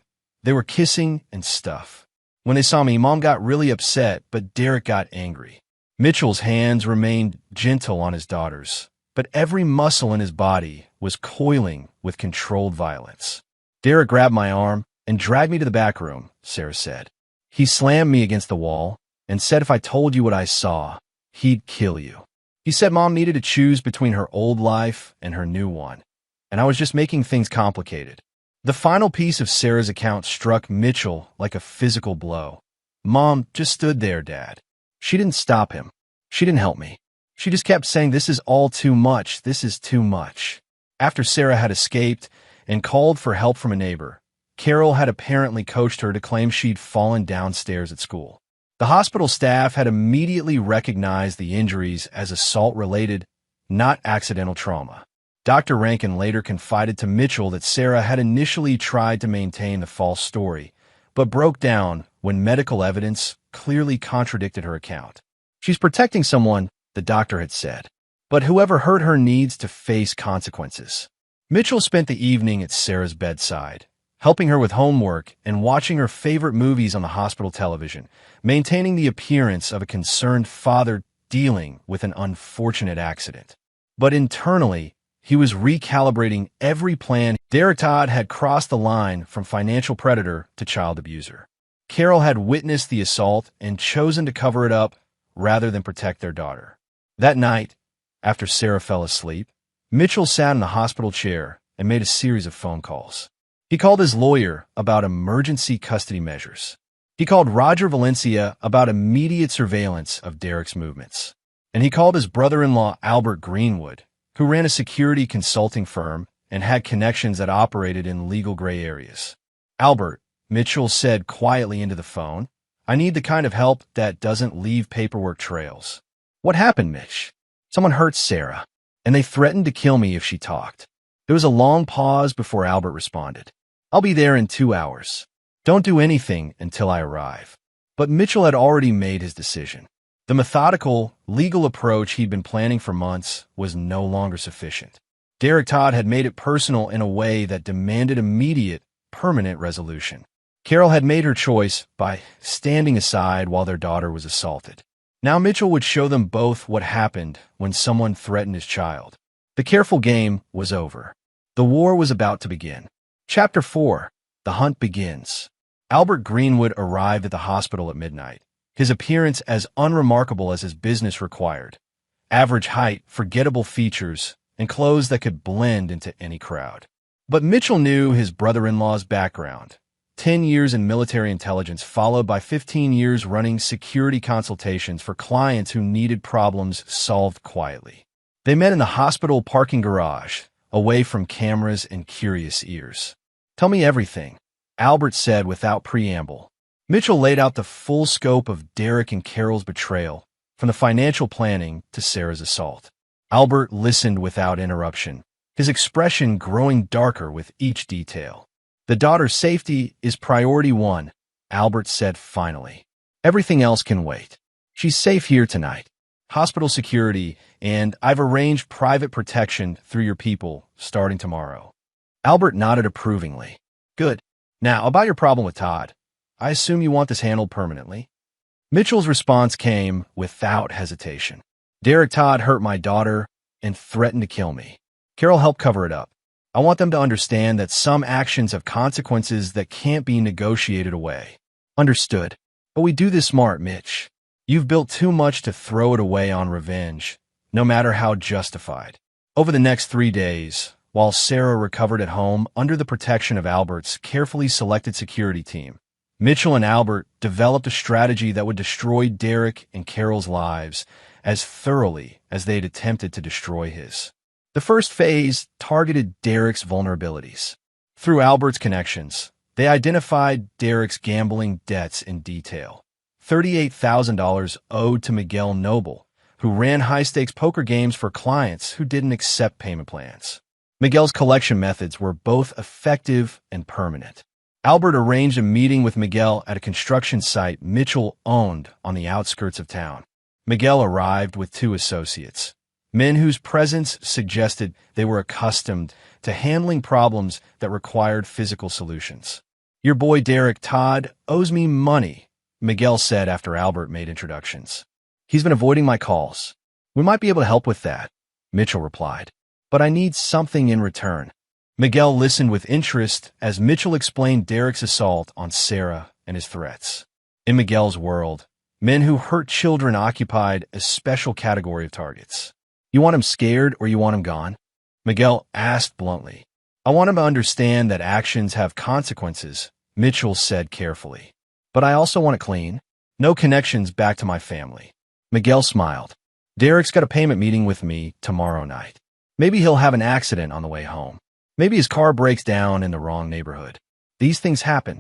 kissing and stuff. "When they saw me, Mom got really upset, but Derek got angry." Mitchell's hands remained gentle on his daughter's, but every muscle in his body was coiling with controlled violence. "Derek grabbed my arm and dragged me to the back room," Sarah said. "He slammed me against the wall and said if I told you what I saw, he'd kill you. He said Mom needed to choose between her old life and her new one, and I was just making things complicated." The final piece of Sarah's account struck Mitchell like a physical blow. "Mom just stood there, Dad. She didn't stop him. She didn't help me. She just kept saying, 'This is all too much. This is too much.'" After Sarah had escaped and called for help from a neighbor, Carol had apparently coached her to claim she'd fallen downstairs at school. The hospital staff had immediately recognized the injuries as assault-related, not accidental trauma. Dr. Rankin later confided to Mitchell that Sarah had initially tried to maintain the false story, but broke down when medical evidence clearly contradicted her account. "She's protecting someone," the doctor had said, "but whoever hurt her needs to face consequences." Mitchell spent the evening at Sarah's bedside, helping her with homework and watching her favorite movies on the hospital television, maintaining the appearance of a concerned father dealing with an unfortunate accident. But internally, he was recalibrating every plan. Derek Todd had crossed the line from financial predator to child abuser. Carol had witnessed the assault and chosen to cover it up rather than protect their daughter. That night, after Sarah fell asleep, Mitchell sat in the hospital chair and made a series of phone calls. He called his lawyer about emergency custody measures. He called Roger Valencia about immediate surveillance of Derek's movements. And he called his brother-in-law Albert Greenwood, who ran a security consulting firm and had connections that operated in legal gray areas. "Albert," Mitchell said quietly into the phone, "I need the kind of help that doesn't leave paperwork trails." "What happened, Mitch?" "Someone hurt Sarah, and they threatened to kill me if she talked." There was a long pause before Albert responded. "I'll be there in 2 hours. Don't do anything until I arrive." But Mitchell had already made his decision. The methodical, legal approach he'd been planning for months was no longer sufficient. Derek Todd had made it personal in a way that demanded immediate, permanent resolution. Carol had made her choice by standing aside while their daughter was assaulted. Now Mitchell would show them both what happened when someone threatened his child. The careful game was over. The war was about to begin. Chapter 4. The Hunt Begins. Albert Greenwood arrived at the hospital at midnight, his appearance as unremarkable as his business required. Average height, forgettable features, and clothes that could blend into any crowd. But Mitchell knew his brother-in-law's background. 10 years in military intelligence followed by 15 years running security consultations for clients who needed problems solved quietly. They met in the hospital parking garage, away from cameras and curious ears. "Tell me everything," Albert said without preamble. Mitchell laid out the full scope of Derek and Carol's betrayal, from the financial planning to Sarah's assault. Albert listened without interruption, his expression growing darker with each detail. "The daughter's safety is priority one," Albert said finally. "Everything else can wait. She's safe here tonight. Hospital security, and I've arranged private protection through your people starting tomorrow." Albert nodded approvingly. "Good. Now, about your problem with Todd. I assume you want this handled permanently?" Mitchell's response came without hesitation. "Derek Todd hurt my daughter and threatened to kill me. Carol helped cover it up. I want them to understand that some actions have consequences that can't be negotiated away." "Understood. But we do this smart, Mitch. You've built too much to throw it away on revenge, no matter how justified." Over the next 3 days, while Sarah recovered at home under the protection of Albert's carefully selected security team, Mitchell and Albert developed a strategy that would destroy Derek and Carol's lives as thoroughly as they had attempted to destroy his. The first phase targeted Derek's vulnerabilities. Through Albert's connections, they identified Derek's gambling debts in detail. $38,000 owed to Miguel Noble, who ran high-stakes poker games for clients who didn't accept payment plans. Miguel's collection methods were both effective and permanent. Albert arranged a meeting with Miguel at a construction site Mitchell owned on the outskirts of town. Miguel arrived with two associates, men whose presence suggested they were accustomed to handling problems that required physical solutions. "Your boy Derek Todd owes me money," Miguel said after Albert made introductions. "He's been avoiding my calls. We might be able to help with that," Mitchell replied. "But I need something in return." Miguel listened with interest as Mitchell explained Derek's assault on Sarah and his threats. In Miguel's world, men who hurt children occupied a special category of targets. "You want him scared or you want him gone?" Miguel asked bluntly. "I want him to understand that actions have consequences," Mitchell said carefully. "But I also want it clean. No connections back to my family." Miguel smiled. "Derek's got a payment meeting with me tomorrow night. Maybe he'll have an accident on the way home. Maybe his car breaks down in the wrong neighborhood. These things happen."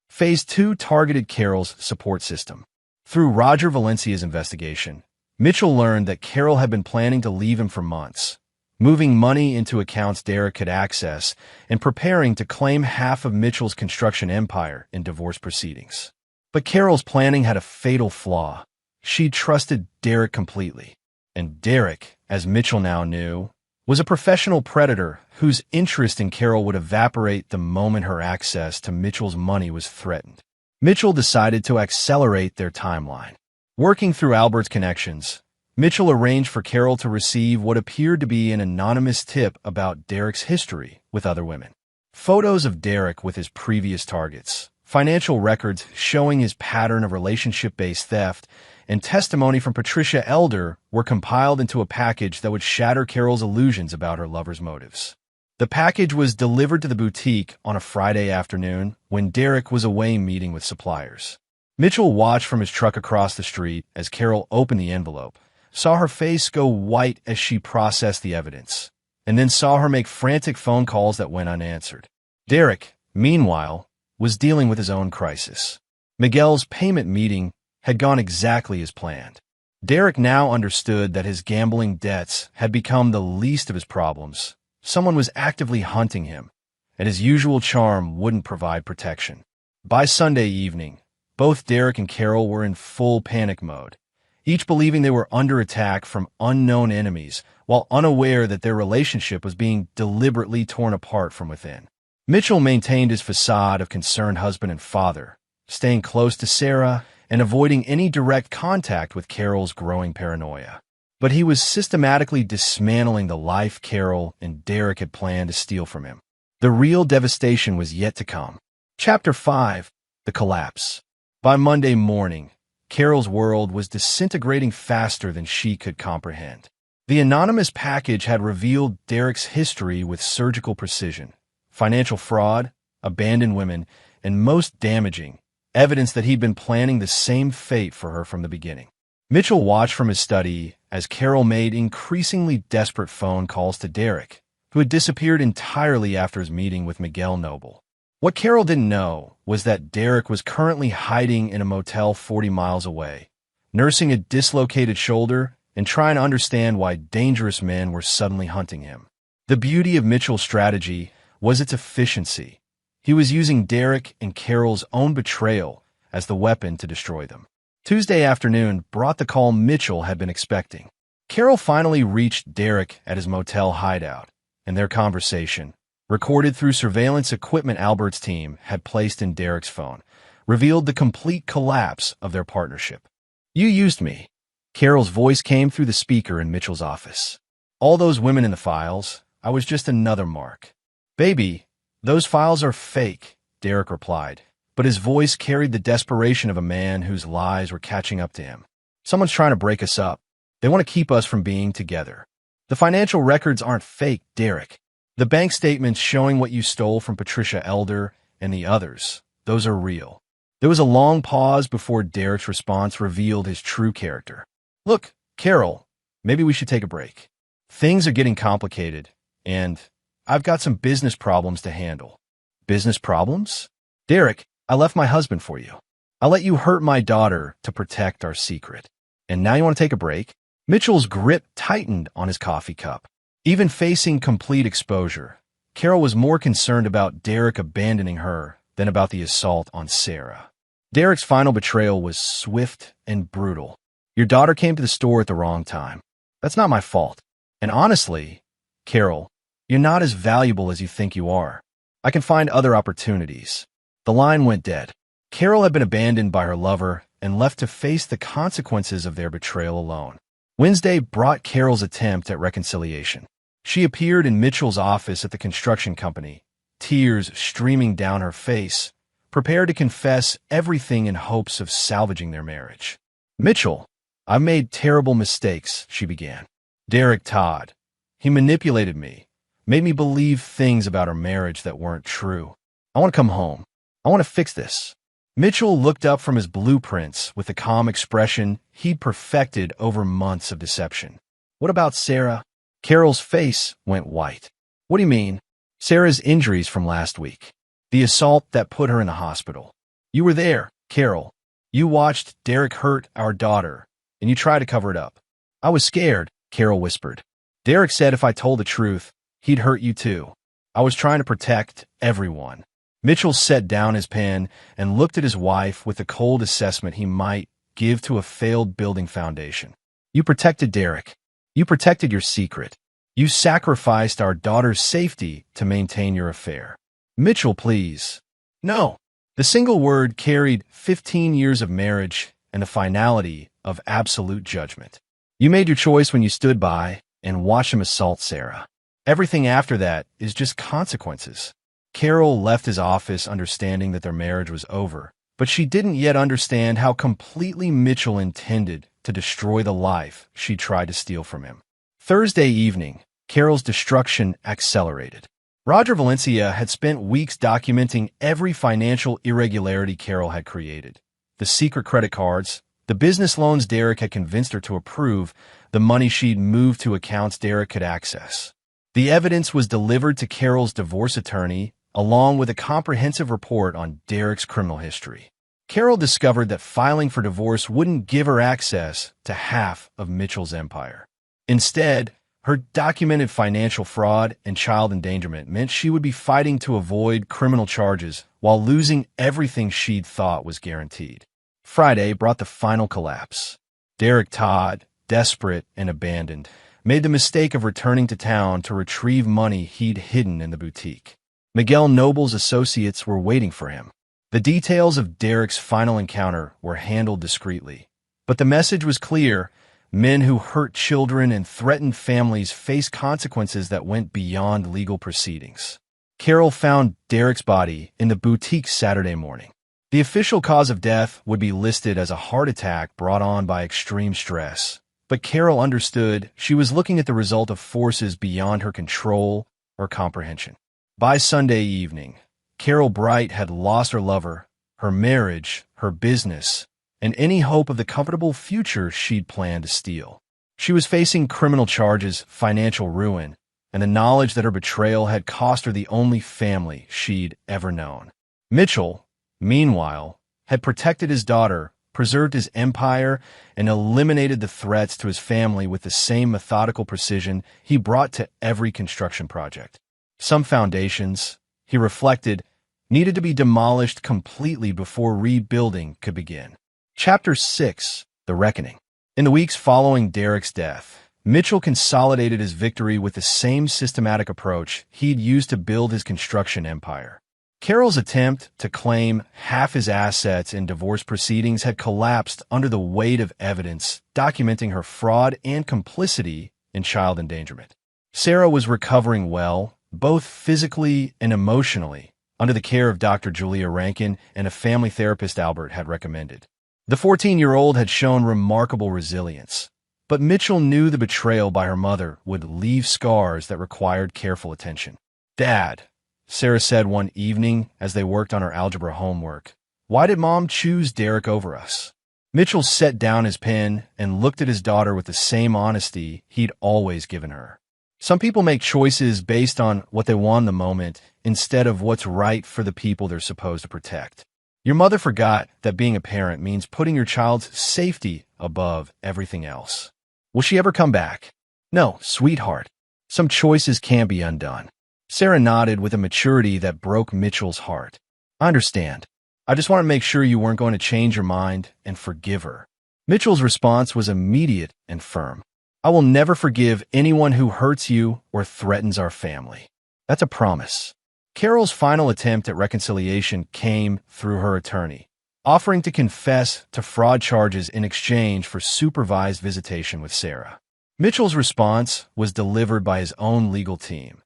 Phase 2 targeted Carol's support system. Through Roger Valencia's investigation, Mitchell learned that Carol had been planning to leave him for months, moving money into accounts Derek could access and preparing to claim half of Mitchell's construction empire in divorce proceedings. But Carol's planning had a fatal flaw. She trusted Derek completely. And Derek, as Mitchell now knew, was a professional predator whose interest in Carol would evaporate the moment her access to Mitchell's money was threatened. Mitchell decided to accelerate their timeline. Working through Albert's connections, Mitchell arranged for Carol to receive what appeared to be an anonymous tip about Derek's history with other women. Photos of Derek with his previous targets, financial records showing his pattern of relationship-based theft, and testimony from Patricia Elder were compiled into a package that would shatter Carol's illusions about her lover's motives. The package was delivered to the boutique on a Friday afternoon when Derek was away meeting with suppliers. Mitchell watched from his truck across the street as Carol opened the envelope, saw her face go white as she processed the evidence, and then saw her make frantic phone calls that went unanswered. Derek, meanwhile, was dealing with his own crisis. Miguel's payment meeting had gone exactly as planned. Derek now understood that his gambling debts had become the least of his problems. Someone was actively hunting him, and his usual charm wouldn't provide protection. By Sunday evening, both Derek and Carol were in full panic mode, each believing they were under attack from unknown enemies, while unaware that their relationship was being deliberately torn apart from within. Mitchell maintained his facade of concerned husband and father, staying close to Sarah and avoiding any direct contact with Carol's growing paranoia. But he was systematically dismantling the life Carol and Derek had planned to steal from him. The real devastation was yet to come. Chapter 5: The Collapse. By Monday morning, Carol's world was disintegrating faster than she could comprehend. The anonymous package had revealed Derek's history with surgical precision: financial fraud, abandoned women, and most damaging, evidence that he'd been planning the same fate for her from the beginning. Mitchell watched from his study as Carol made increasingly desperate phone calls to Derek, who had disappeared entirely after his meeting with Miguel Noble. What Carol didn't know was that Derek was currently hiding in a motel 40 miles away, nursing a dislocated shoulder and trying to understand why dangerous men were suddenly hunting him. The beauty of Mitchell's strategy was its efficiency. He was using Derek and Carol's own betrayal as the weapon to destroy them. Tuesday afternoon brought the call Mitchell had been expecting. Carol finally reached Derek at his motel hideout, and their conversation, recorded through surveillance equipment Albert's team had placed in Derek's phone, revealed the complete collapse of their partnership. "You used me." Carol's voice came through the speaker in Mitchell's office. "All those women in the files, I was just another mark." "Baby, those files are fake," Derek replied, but his voice carried the desperation of a man whose lies were catching up to him. "Someone's trying to break us up. They want to keep us from being together." "The financial records aren't fake, Derek. The bank statements showing what you stole from Patricia Elder and the others, those are real." There was a long pause before Derek's response revealed his true character. Look, Carol, maybe we should take a break. Things are getting complicated, and I've got some business problems to handle. Business problems? Derek, I left my husband for you. I let you hurt my daughter to protect our secret. And now you want to take a break? Mitchell's grip tightened on his coffee cup. Even facing complete exposure, Carol was more concerned about Derek abandoning her than about the assault on Sarah. Derek's final betrayal was swift and brutal. Your daughter came to the store at the wrong time. That's not my fault. And honestly, Carol, you're not as valuable as you think you are. I can find other opportunities. The line went dead. Carol had been abandoned by her lover and left to face the consequences of their betrayal alone. Wednesday brought Carol's attempt at reconciliation. She appeared in Mitchell's office at the construction company, tears streaming down her face, prepared to confess everything in hopes of salvaging their marriage. Mitchell, I've made terrible mistakes, she began. Derek Todd. He manipulated me, made me believe things about our marriage that weren't true. I want to come home. I want to fix this. Mitchell looked up from his blueprints with the calm expression he'd perfected over months of deception. What about Sarah? Carol's face went white. What do you mean? Sarah's injuries from last week. The assault that put her in the hospital. You were there, Carol. You watched Derek hurt our daughter, and you tried to cover it up. I was scared, Carol whispered. Derek said if I told the truth, he'd hurt you too. I was trying to protect everyone. Mitchell set down his pen and looked at his wife with the cold assessment he might give to a failed building foundation. You protected Derek. You protected your secret. You sacrificed our daughter's safety to maintain your affair. Mitchell, please. No. The single word carried 15 years of marriage and the finality of absolute judgment. You made your choice when you stood by and watched him assault Sarah. Everything after that is just consequences. Carol left his office understanding that their marriage was over, but she didn't yet understand how completely Mitchell intended to destroy the life she tried to steal from him. Thursday evening, Carol's destruction accelerated. Roger Valencia had spent weeks documenting every financial irregularity Carol had created. The secret credit cards, the business loans Derek had convinced her to approve, the money she'd moved to accounts Derek could access. The evidence was delivered to Carol's divorce attorney, along with a comprehensive report on Derek's criminal history. Carol discovered that filing for divorce wouldn't give her access to half of Mitchell's empire. Instead, her documented financial fraud and child endangerment meant she would be fighting to avoid criminal charges while losing everything she'd thought was guaranteed. Friday brought the final collapse. Derek Todd, desperate and abandoned, made the mistake of returning to town to retrieve money he'd hidden in the boutique. Miguel Noble's associates were waiting for him. The details of Derek's final encounter were handled discreetly, but the message was clear. Men who hurt children and threatened families face consequences that went beyond legal proceedings. Carol found Derek's body in the boutique Saturday morning. The official cause of death would be listed as a heart attack brought on by extreme stress, but Carol understood she was looking at the result of forces beyond her control or comprehension. By Sunday evening, Carol Bright had lost her lover, her marriage, her business, and any hope of the comfortable future she'd planned to steal. She was facing criminal charges, financial ruin, and the knowledge that her betrayal had cost her the only family she'd ever known. Mitchell, meanwhile, had protected his daughter, preserved his empire, and eliminated the threats to his family with the same methodical precision he brought to every construction project. Some foundations, he reflected, needed to be demolished completely before rebuilding could begin. Chapter 6. The Reckoning. In the weeks following Derek's death, Mitchell consolidated his victory with the same systematic approach he'd used to build his construction empire. Carol's attempt to claim half his assets in divorce proceedings had collapsed under the weight of evidence documenting her fraud and complicity in child endangerment. Sarah was recovering well, both physically and emotionally, under the care of Dr. Julia Rankin and a family therapist Albert had recommended. The 14-year-old had shown remarkable resilience, but Mitchell knew the betrayal by her mother would leave scars that required careful attention. "Dad," Sarah said one evening as they worked on her algebra homework, Why did Mom choose Derek over us? Mitchell set down his pen and looked at his daughter with the same honesty he'd always given her. Some people make choices based on what they want in the moment instead of what's right for the people they're supposed to protect. Your mother forgot that being a parent means putting your child's safety above everything else. Will she ever come back? No, sweetheart. Some choices can't be undone. Sarah nodded with a maturity that broke Mitchell's heart. I understand. I just want to make sure you weren't going to change your mind and forgive her. Mitchell's response was immediate and firm. I will never forgive anyone who hurts you or threatens our family. That's a promise. Carol's final attempt at reconciliation came through her attorney, offering to confess to fraud charges in exchange for supervised visitation with Sarah. Mitchell's response was delivered by his own legal team.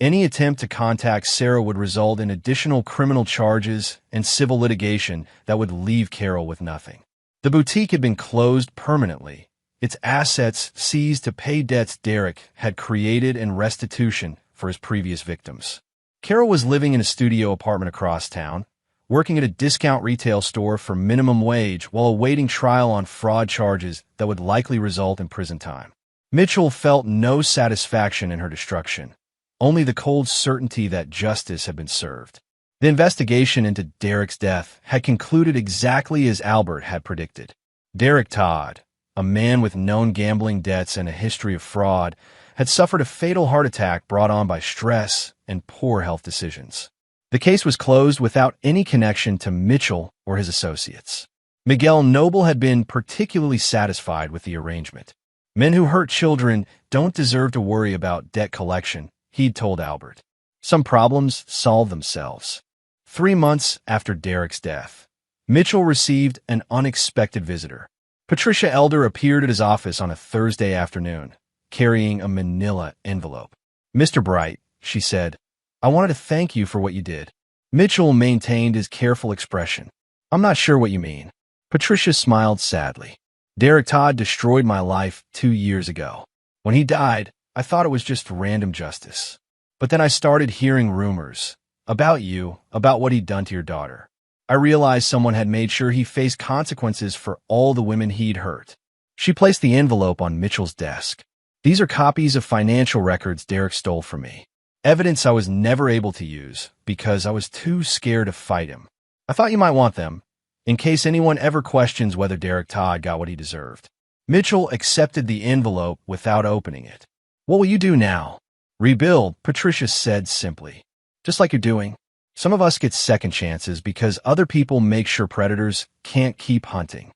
Any attempt to contact Sarah would result in additional criminal charges and civil litigation that would leave Carol with nothing. The boutique had been closed permanently, its assets seized to pay debts Derek had created and restitution for his previous victims. Carol was living in a studio apartment across town, working at a discount retail store for minimum wage while awaiting trial on fraud charges that would likely result in prison time. Mitchell felt no satisfaction in her destruction, only the cold certainty that justice had been served. The investigation into Derek's death had concluded exactly as Albert had predicted. Derek Todd, a man with known gambling debts and a history of fraud, had suffered a fatal heart attack brought on by stress and poor health decisions. The case was closed without any connection to Mitchell or his associates. Miguel Noble had been particularly satisfied with the arrangement. Men who hurt children don't deserve to worry about debt collection, he'd told Albert. Some problems solve themselves. 3 months after Derek's death, Mitchell received an unexpected visitor. Patricia Elder appeared at his office on a Thursday afternoon, carrying a manila envelope. Mr. Bright, she said, I wanted to thank you for what you did. Mitchell maintained his careful expression. I'm not sure what you mean. Patricia smiled sadly. Derek Todd destroyed my life 2 years ago. When he died, I thought it was just random justice. But then I started hearing rumors about you, about what he'd done to your daughter. I realized someone had made sure he faced consequences for all the women he'd hurt. She placed the envelope on Mitchell's desk. These are copies of financial records Derek stole from me. Evidence I was never able to use because I was too scared to fight him. I thought you might want them, in case anyone ever questions whether Derek Todd got what he deserved. Mitchell accepted the envelope without opening it. What will you do now? Rebuild, Patricia said simply. Just like you're doing. Some of us get second chances because other people make sure predators can't keep hunting.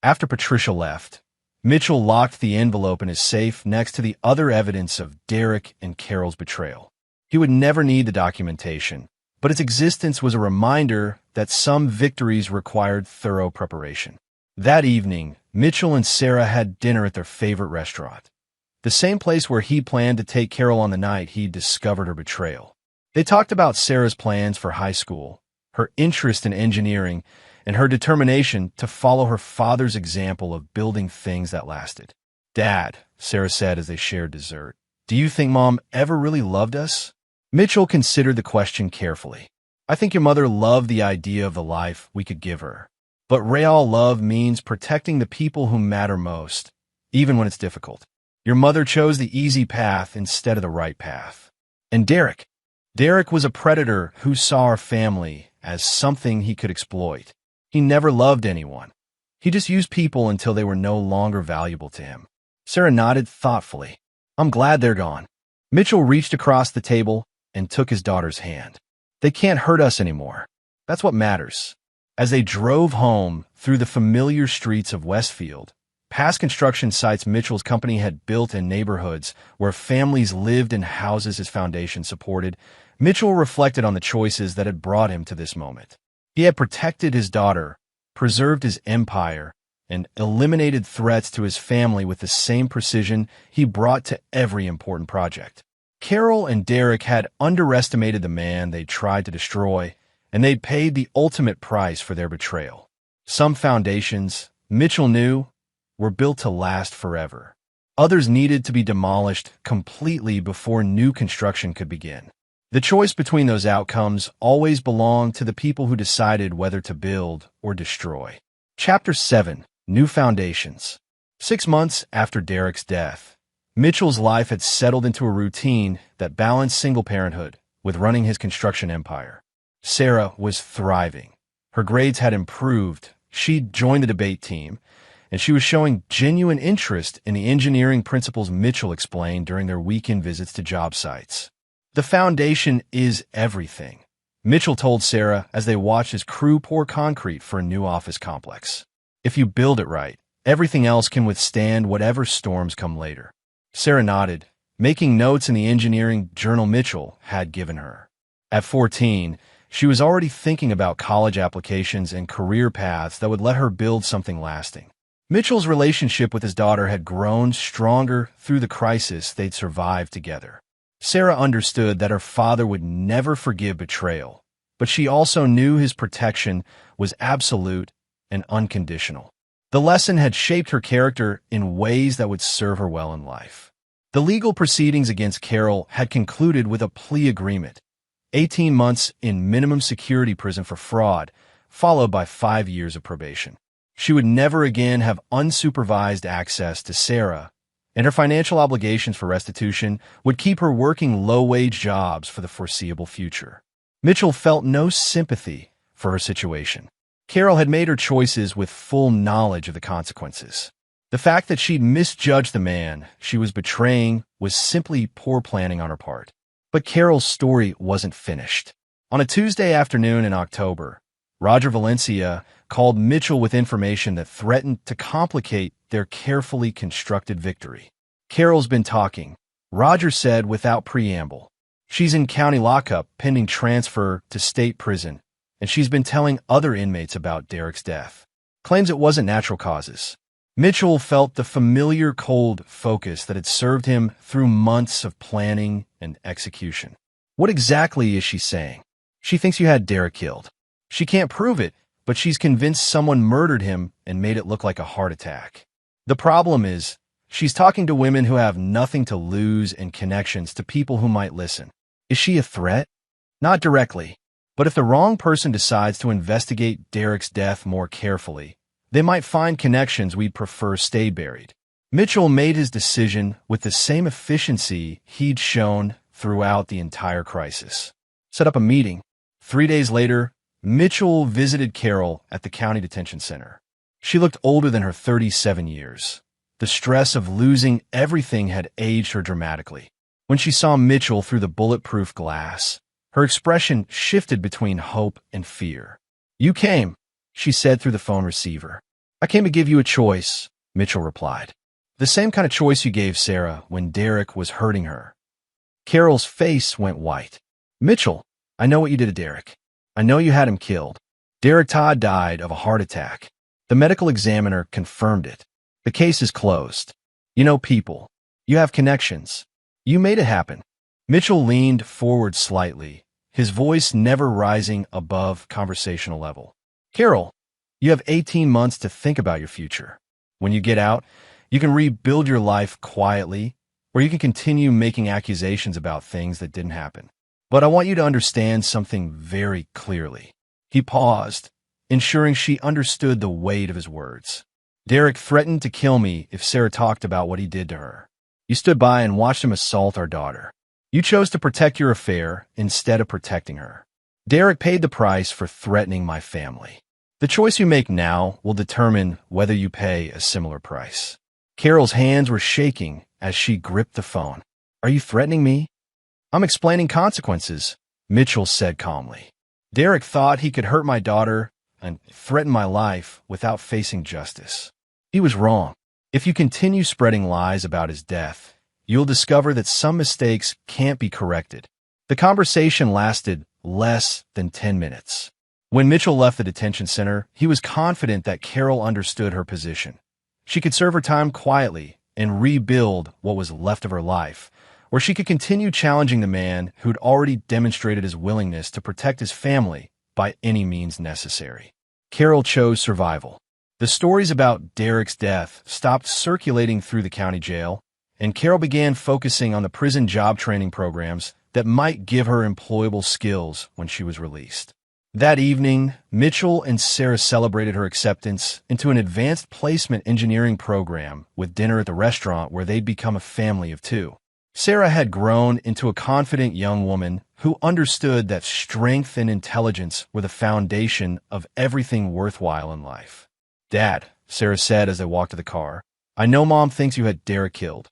After Patricia left, Mitchell locked the envelope in his safe next to the other evidence of Derek and Carol's betrayal. He would never need the documentation, but its existence was a reminder that some victories required thorough preparation. That evening, Mitchell and Sarah had dinner at their favorite restaurant, the same place where he planned to take Carol on the night he discovered her betrayal. They talked about Sarah's plans for high school, her interest in engineering, and her determination to follow her father's example of building things that lasted. Dad, Sarah said as they shared dessert, do you think Mom ever really loved us? Mitchell considered the question carefully. I think your mother loved the idea of the life we could give her. But real love means protecting the people who matter most, even when it's difficult. Your mother chose the easy path instead of the right path. And Derek was a predator who saw our family as something he could exploit. He never loved anyone. He just used people until they were no longer valuable to him. Sarah nodded thoughtfully. I'm glad they're gone. Mitchell reached across the table and took his daughter's hand. They can't hurt us anymore. That's what matters. As they drove home through the familiar streets of Westfield, past construction sites Mitchell's company had built in neighborhoods where families lived in houses his foundation supported, Mitchell reflected on the choices that had brought him to this moment. He had protected his daughter, preserved his empire, and eliminated threats to his family with the same precision he brought to every important project. Carol and Derek had underestimated the man they tried to destroy, and they'd paid the ultimate price for their betrayal. Some foundations, Mitchell knew, were built to last forever. Others needed to be demolished completely before new construction could begin. The choice between those outcomes always belonged to the people who decided whether to build or destroy. Chapter 7. New Foundations. 6 months after Derek's death, Mitchell's life had settled into a routine that balanced single parenthood with running his construction empire. Sarah was thriving. Her grades had improved, she'd joined the debate team, and she was showing genuine interest in the engineering principles Mitchell explained during their weekend visits to job sites. The foundation is everything, Mitchell told Sarah as they watched his crew pour concrete for a new office complex. If you build it right, everything else can withstand whatever storms come later. Sarah nodded, making notes in the engineering journal Mitchell had given her. At 14, she was already thinking about college applications and career paths that would let her build something lasting. Mitchell's relationship with his daughter had grown stronger through the crisis they'd survived together. Sarah understood that her father would never forgive betrayal, but she also knew his protection was absolute and unconditional. The lesson had shaped her character in ways that would serve her well in life. The legal proceedings against Carol had concluded with a plea agreement, 18 months in minimum security prison for fraud, followed by 5 years of probation. She would never again have unsupervised access to Sarah, and her financial obligations for restitution would keep her working low-wage jobs for the foreseeable future. Mitchell felt no sympathy for her situation. Carol had made her choices with full knowledge of the consequences. The fact that she'd misjudged the man she was betraying was simply poor planning on her part. But Carol's story wasn't finished. On a Tuesday afternoon in October, Roger Valencia called Mitchell with information that threatened to complicate their carefully constructed victory. "Carol's been talking," Roger said without preamble. "She's in county lockup pending transfer to state prison, and she's been telling other inmates about Derek's death. Claims it wasn't natural causes." Mitchell felt the familiar cold focus that had served him through months of planning and execution. "What exactly is she saying?" "She thinks you had Derek killed. She can't prove it, but she's convinced someone murdered him and made it look like a heart attack. The problem is, she's talking to women who have nothing to lose and connections to people who might listen." "Is she a threat?" "Not directly, but if the wrong person decides to investigate Derek's death more carefully, they might find connections we'd prefer stay buried." Mitchell made his decision with the same efficiency he'd shown throughout the entire crisis. Set up a meeting. 3 days later, Mitchell visited Carol at the county detention center. She looked older than her 37 years. The stress of losing everything had aged her dramatically. When she saw Mitchell through the bulletproof glass, her expression shifted between hope and fear. "You came," she said through the phone receiver. "I came to give you a choice," Mitchell replied. "The same kind of choice you gave Sarah when Derek was hurting her." Carol's face went white. "Mitchell, I know what you did to Derek. I know you had him killed. Derek Todd died of a heart attack. The medical examiner confirmed it. The case is closed. You know people. You have connections. You made it happen." Mitchell leaned forward slightly, his voice never rising above conversational level. "Carol, you have 18 months to think about your future. When you get out, you can rebuild your life quietly, or you can continue making accusations about things that didn't happen. But I want you to understand something very clearly." He paused, ensuring she understood the weight of his words. "Derek threatened to kill me if Sarah talked about what he did to her. You stood by and watched him assault our daughter. You chose to protect your affair instead of protecting her. Derek paid the price for threatening my family. The choice you make now will determine whether you pay a similar price." Carol's hands were shaking as she gripped the phone. "Are you threatening me?" "I'm explaining consequences," Mitchell said calmly. "Derek thought he could hurt my daughter and threaten my life without facing justice. He was wrong. If you continue spreading lies about his death, you'll discover that some mistakes can't be corrected." The conversation lasted less than 10 minutes. When Mitchell left the detention center, he was confident that Carol understood her position. She could serve her time quietly and rebuild what was left of her life, or she could continue challenging the man who'd already demonstrated his willingness to protect his family by any means necessary. Carol chose survival. The stories about Derek's death stopped circulating through the county jail, and Carol began focusing on the prison job training programs that might give her employable skills when she was released. That evening, Mitchell and Sarah celebrated her acceptance into an advanced placement engineering program with dinner at the restaurant where they'd become a family of two. Sarah had grown into a confident young woman who understood that strength and intelligence were the foundation of everything worthwhile in life. "Dad," Sarah said as they walked to the car, "I know Mom thinks you had Derek killed."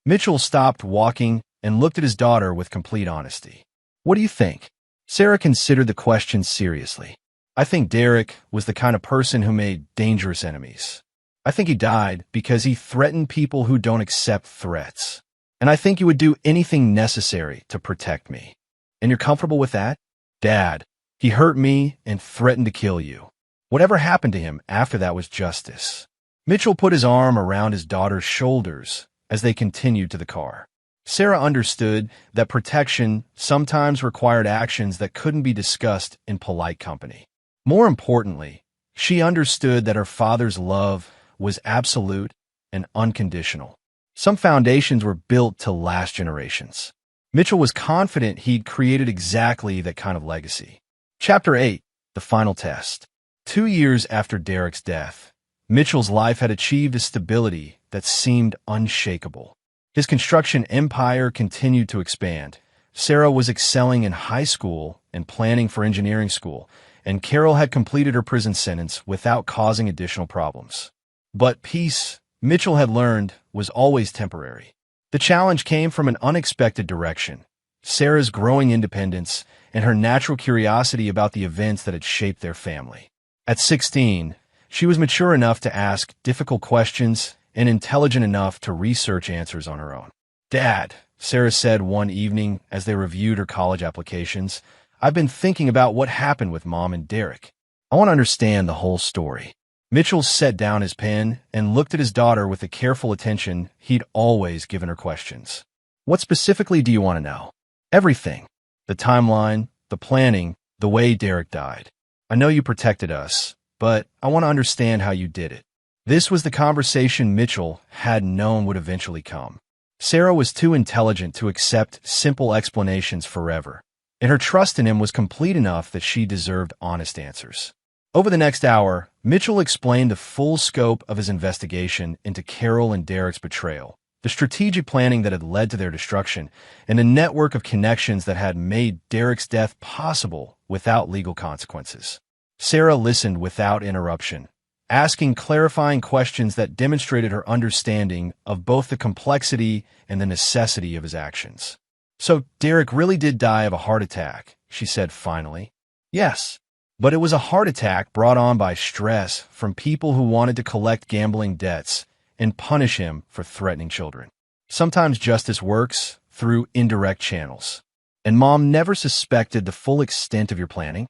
Mitchell stopped walking and looked at his daughter with complete honesty. "What do you think?" Sarah considered the question seriously. "I think Derek was the kind of person who made dangerous enemies. I think he died because he threatened people who don't accept threats. And I think he would do anything necessary to protect me. And you're comfortable with that?" "Dad, he hurt me and threatened to kill you. Whatever happened to him after that was justice." Mitchell put his arm around his daughter's shoulders as they continued to the car. Sarah understood that protection sometimes required actions that couldn't be discussed in polite company. More importantly, she understood that her father's love was absolute and unconditional. Some foundations were built to last generations. Mitchell was confident he'd created exactly that kind of legacy. Chapter 8, The Final Test. 2 years after Derek's death, Mitchell's life had achieved a stability that seemed unshakable. His construction empire continued to expand. Sarah was excelling in high school and planning for engineering school, and Carol had completed her prison sentence without causing additional problems. But peace, Mitchell had learned, was always temporary. The challenge came from an unexpected direction: Sarah's growing independence and her natural curiosity about the events that had shaped their family. At 16, she was mature enough to ask difficult questions and intelligent enough to research answers on her own. "Dad," Sarah said one evening as they reviewed her college applications, "I've been thinking about what happened with Mom and Derek. I want to understand the whole story." Mitchell set down his pen and looked at his daughter with the careful attention he'd always given her questions. "What specifically do you want to know?" "Everything. The timeline, the planning, the way Derek died. I know you protected us, but I want to understand how you did it." This was the conversation Mitchell had known would eventually come. Sarah was too intelligent to accept simple explanations forever, and her trust in him was complete enough that she deserved honest answers. Over the next hour, Mitchell explained the full scope of his investigation into Carol and Derek's betrayal, the strategic planning that had led to their destruction, and a network of connections that had made Derek's death possible without legal consequences. Sarah listened without interruption, asking clarifying questions that demonstrated her understanding of both the complexity and the necessity of his actions. "So Derek really did die of a heart attack," she said finally. "Yes, but it was a heart attack brought on by stress from people who wanted to collect gambling debts and punish him for threatening children. Sometimes justice works through indirect channels. And Mom never suspected the full extent of your planning.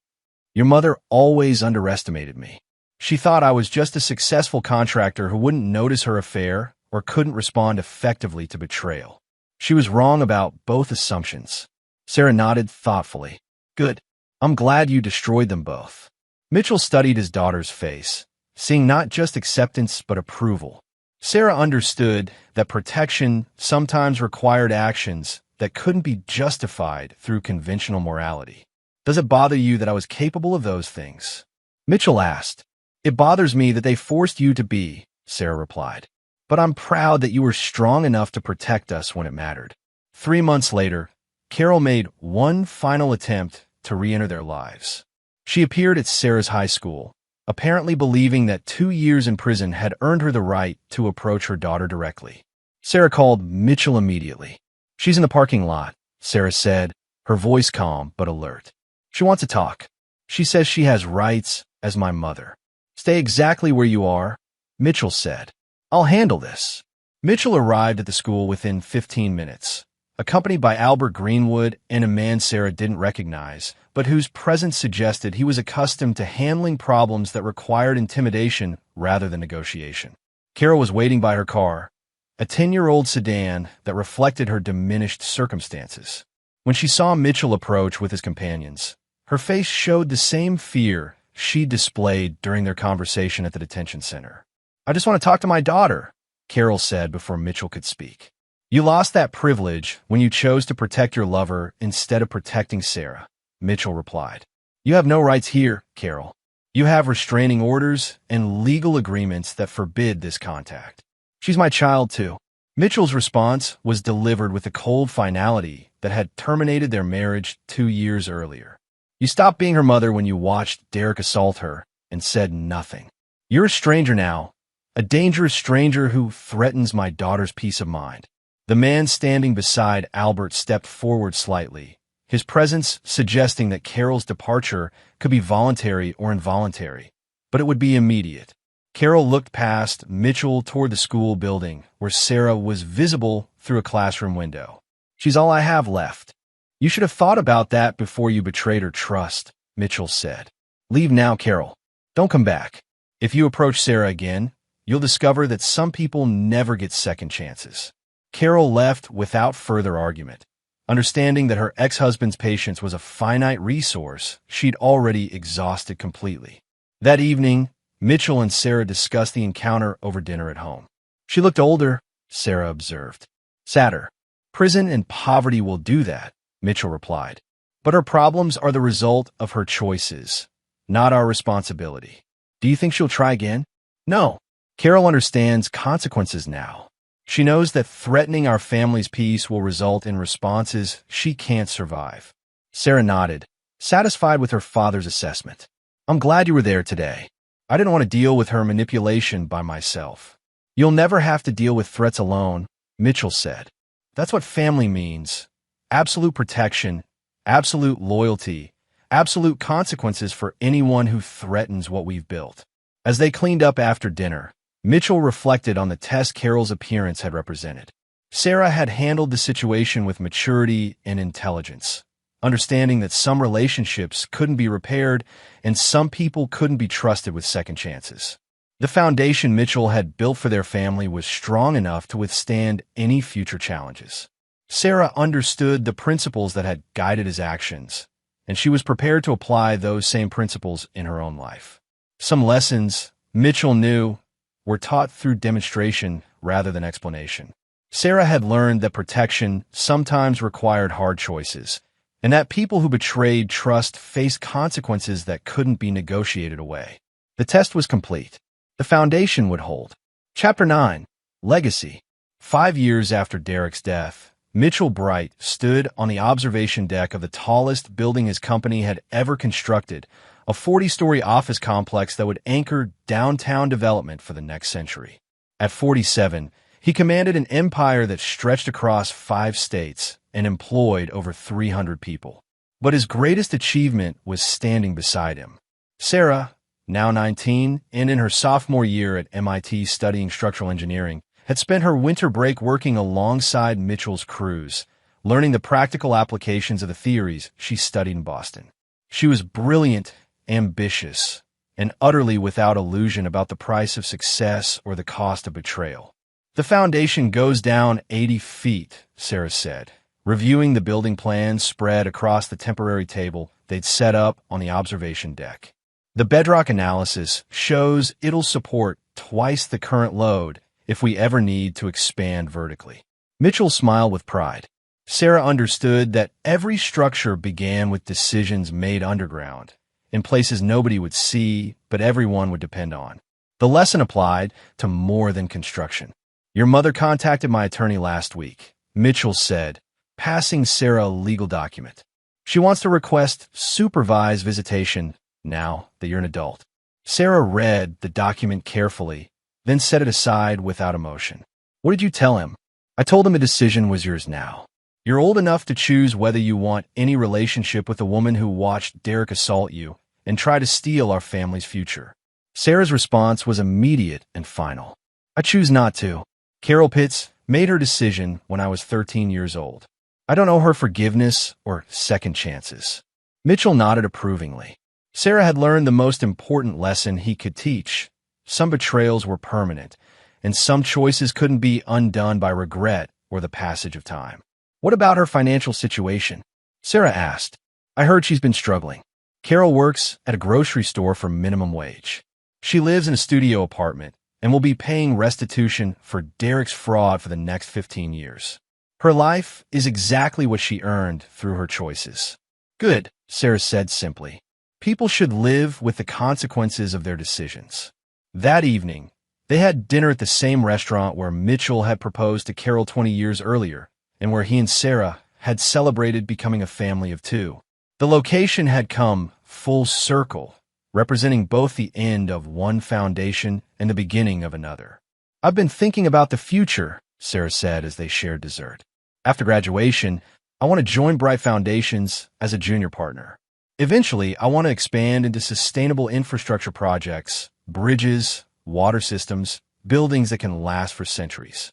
Your mother always underestimated me. She thought I was just a successful contractor who wouldn't notice her affair or couldn't respond effectively to betrayal. She was wrong about both assumptions." Sarah nodded thoughtfully. "Good. I'm glad you destroyed them both." Mitchell studied his daughter's face, seeing not just acceptance but approval. Sarah understood that protection sometimes required actions that couldn't be justified through conventional morality. "Does it bother you that I was capable of those things?" Mitchell asked. "It bothers me that they forced you to be," Sarah replied. "But I'm proud that you were strong enough to protect us when it mattered." 3 months later, Carol made one final attempt to re-enter their lives. She appeared at Sarah's high school, apparently believing that 2 years in prison had earned her the right to approach her daughter directly. Sarah called Mitchell immediately. "She's in the parking lot," Sarah said, her voice calm but alert. "She wants to talk. She says she has rights as my mother." "Stay exactly where you are," Mitchell said. "I'll handle this." Mitchell arrived at the school within 15 minutes, accompanied by Albert Greenwood and a man Sarah didn't recognize, but whose presence suggested he was accustomed to handling problems that required intimidation rather than negotiation. Carol was waiting by her car, a 10-year-old sedan that reflected her diminished circumstances. When she saw Mitchell approach with his companions, her face showed the same fear she displayed during their conversation at the detention center. "I just want to talk to my daughter," Carol said before Mitchell could speak. You lost that privilege when you chose to protect your lover instead of protecting Sarah, Mitchell replied. You have no rights here, Carol. You have restraining orders and legal agreements that forbid this contact. She's my child, too. Mitchell's response was delivered with a cold finality that had terminated their marriage 2 years earlier. You stopped being her mother when you watched Derek assault her and said nothing. You're a stranger now, a dangerous stranger who threatens my daughter's peace of mind. The man standing beside Albert stepped forward slightly, his presence suggesting that Carol's departure could be voluntary or involuntary, but it would be immediate. Carol looked past Mitchell toward the school building, where Sarah was visible through a classroom window. She's all I have left. You should have thought about that before you betrayed her trust, Mitchell said. Leave now, Carol. Don't come back. If you approach Sarah again, you'll discover that some people never get second chances. Carol left without further argument. Understanding that her ex-husband's patience was a finite resource, she'd already exhausted completely. That evening, Mitchell and Sarah discussed the encounter over dinner at home. She looked older, Sarah observed. Sadder. Prison and poverty will do that, Mitchell replied. But her problems are the result of her choices, not our responsibility. Do you think she'll try again? No. Carol understands consequences now. She knows that threatening our family's peace will result in responses she can't survive. Sarah nodded, satisfied with her father's assessment. I'm glad you were there today. I didn't want to deal with her manipulation by myself. You'll never have to deal with threats alone, Mitchell said. That's what family means. Absolute protection, absolute loyalty, absolute consequences for anyone who threatens what we've built. As they cleaned up after dinner, Mitchell reflected on the test Carol's appearance had represented. Sarah had handled the situation with maturity and intelligence, understanding that some relationships couldn't be repaired and some people couldn't be trusted with second chances. The foundation Mitchell had built for their family was strong enough to withstand any future challenges. Sarah understood the principles that had guided his actions, and she was prepared to apply those same principles in her own life. Some lessons, Mitchell knew, were taught through demonstration rather than explanation. Sarah had learned that protection sometimes required hard choices, and that people who betrayed trust faced consequences that couldn't be negotiated away. The test was complete. The foundation would hold. Chapter 9. Legacy. 5 years after Derek's death, Mitchell Bright stood on the observation deck of the tallest building his company had ever constructed, a 40-story office complex that would anchor downtown development for the next century. At 47, he commanded an empire that stretched across 5 states and employed over 300 people. But his greatest achievement was standing beside him. Sarah, now 19 and in her sophomore year at MIT studying structural engineering, had spent her winter break working alongside Mitchell's crews, learning the practical applications of the theories she studied in Boston. She was brilliant, ambitious, and utterly without illusion about the price of success or the cost of betrayal. The foundation goes down 80 feet, Sarah said, reviewing the building plans spread across the temporary table they'd set up on the observation deck. The bedrock analysis shows it'll support twice the current load if we ever need to expand vertically. Mitchell smiled with pride. Sarah understood that every structure began with decisions made underground, in places nobody would see, but everyone would depend on. The lesson applied to more than construction. Your mother contacted my attorney last week, Mitchell said, passing Sarah a legal document. She wants to request supervised visitation now that you're an adult. Sarah read the document carefully, then set it aside without emotion. What did you tell him? I told him a decision was yours now. You're old enough to choose whether you want any relationship with a woman who watched Derek assault you and try to steal our family's future. Sarah's response was immediate and final. I choose not to. Carol Pitts made her decision when I was 13 years old. I don't owe her forgiveness or second chances. Mitchell nodded approvingly. Sarah had learned the most important lesson he could teach. Some betrayals were permanent, and some choices couldn't be undone by regret or the passage of time. What about her financial situation? Sarah asked. I heard she's been struggling. Carol works at a grocery store for minimum wage. She lives in a studio apartment and will be paying restitution for Derek's fraud for the next 15 years. Her life is exactly what she earned through her choices. Good, Sarah said simply. People should live with the consequences of their decisions. That evening, they had dinner at the same restaurant where Mitchell had proposed to Carol 20 years earlier, and where he and Sarah had celebrated becoming a family of two. The location had come full circle, representing both the end of one foundation and the beginning of another. I've been thinking about the future, Sarah said as they shared dessert. After graduation, I want to join Bright Foundations as a junior partner. Eventually, I want to expand into sustainable infrastructure projects, bridges, water systems, buildings that can last for centuries.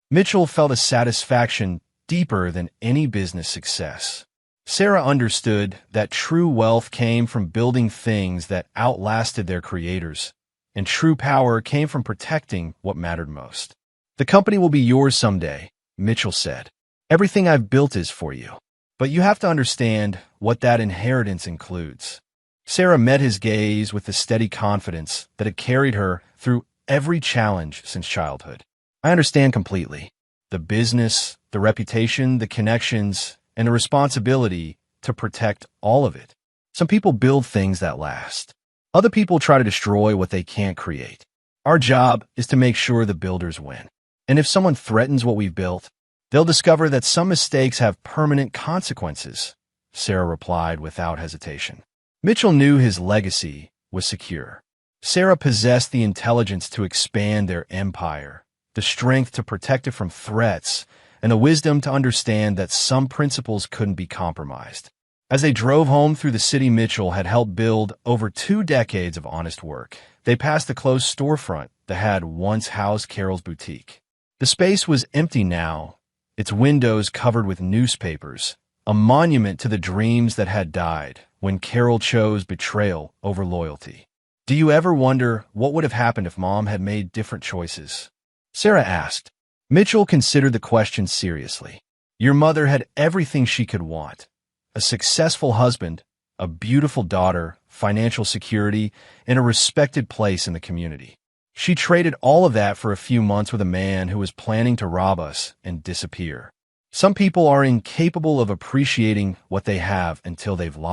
Mitchell felt a satisfaction deeper than any business success. Sarah understood that true wealth came from building things that outlasted their creators, and true power came from protecting what mattered most. The company will be yours someday, Mitchell said. Everything I've built is for you. But you have to understand what that inheritance includes. Sarah met his gaze with the steady confidence that had carried her through every challenge since childhood. I understand completely. The business, the reputation, the connections, and the responsibility to protect all of it. Some people build things that last. Other people try to destroy what they can't create. Our job is to make sure the builders win. And if someone threatens what we've built, they'll discover that some mistakes have permanent consequences, Sarah replied without hesitation. Mitchell knew his legacy was secure. Sarah possessed the intelligence to expand their empire, the strength to protect it from threats, and the wisdom to understand that some principles couldn't be compromised. As they drove home through the city Mitchell had helped build over 2 decades of honest work, they passed a closed storefront that had once housed Carol's boutique. The space was empty now, its windows covered with newspapers, a monument to the dreams that had died when Carol chose betrayal over loyalty. Do you ever wonder what would have happened if Mom had made different choices? Sarah asked. Mitchell considered the question seriously. Your mother had everything she could want. A successful husband, a beautiful daughter, financial security, and a respected place in the community. She traded all of that for a few months with a man who was planning to rob us and disappear. Some people are incapable of appreciating what they have until they've lost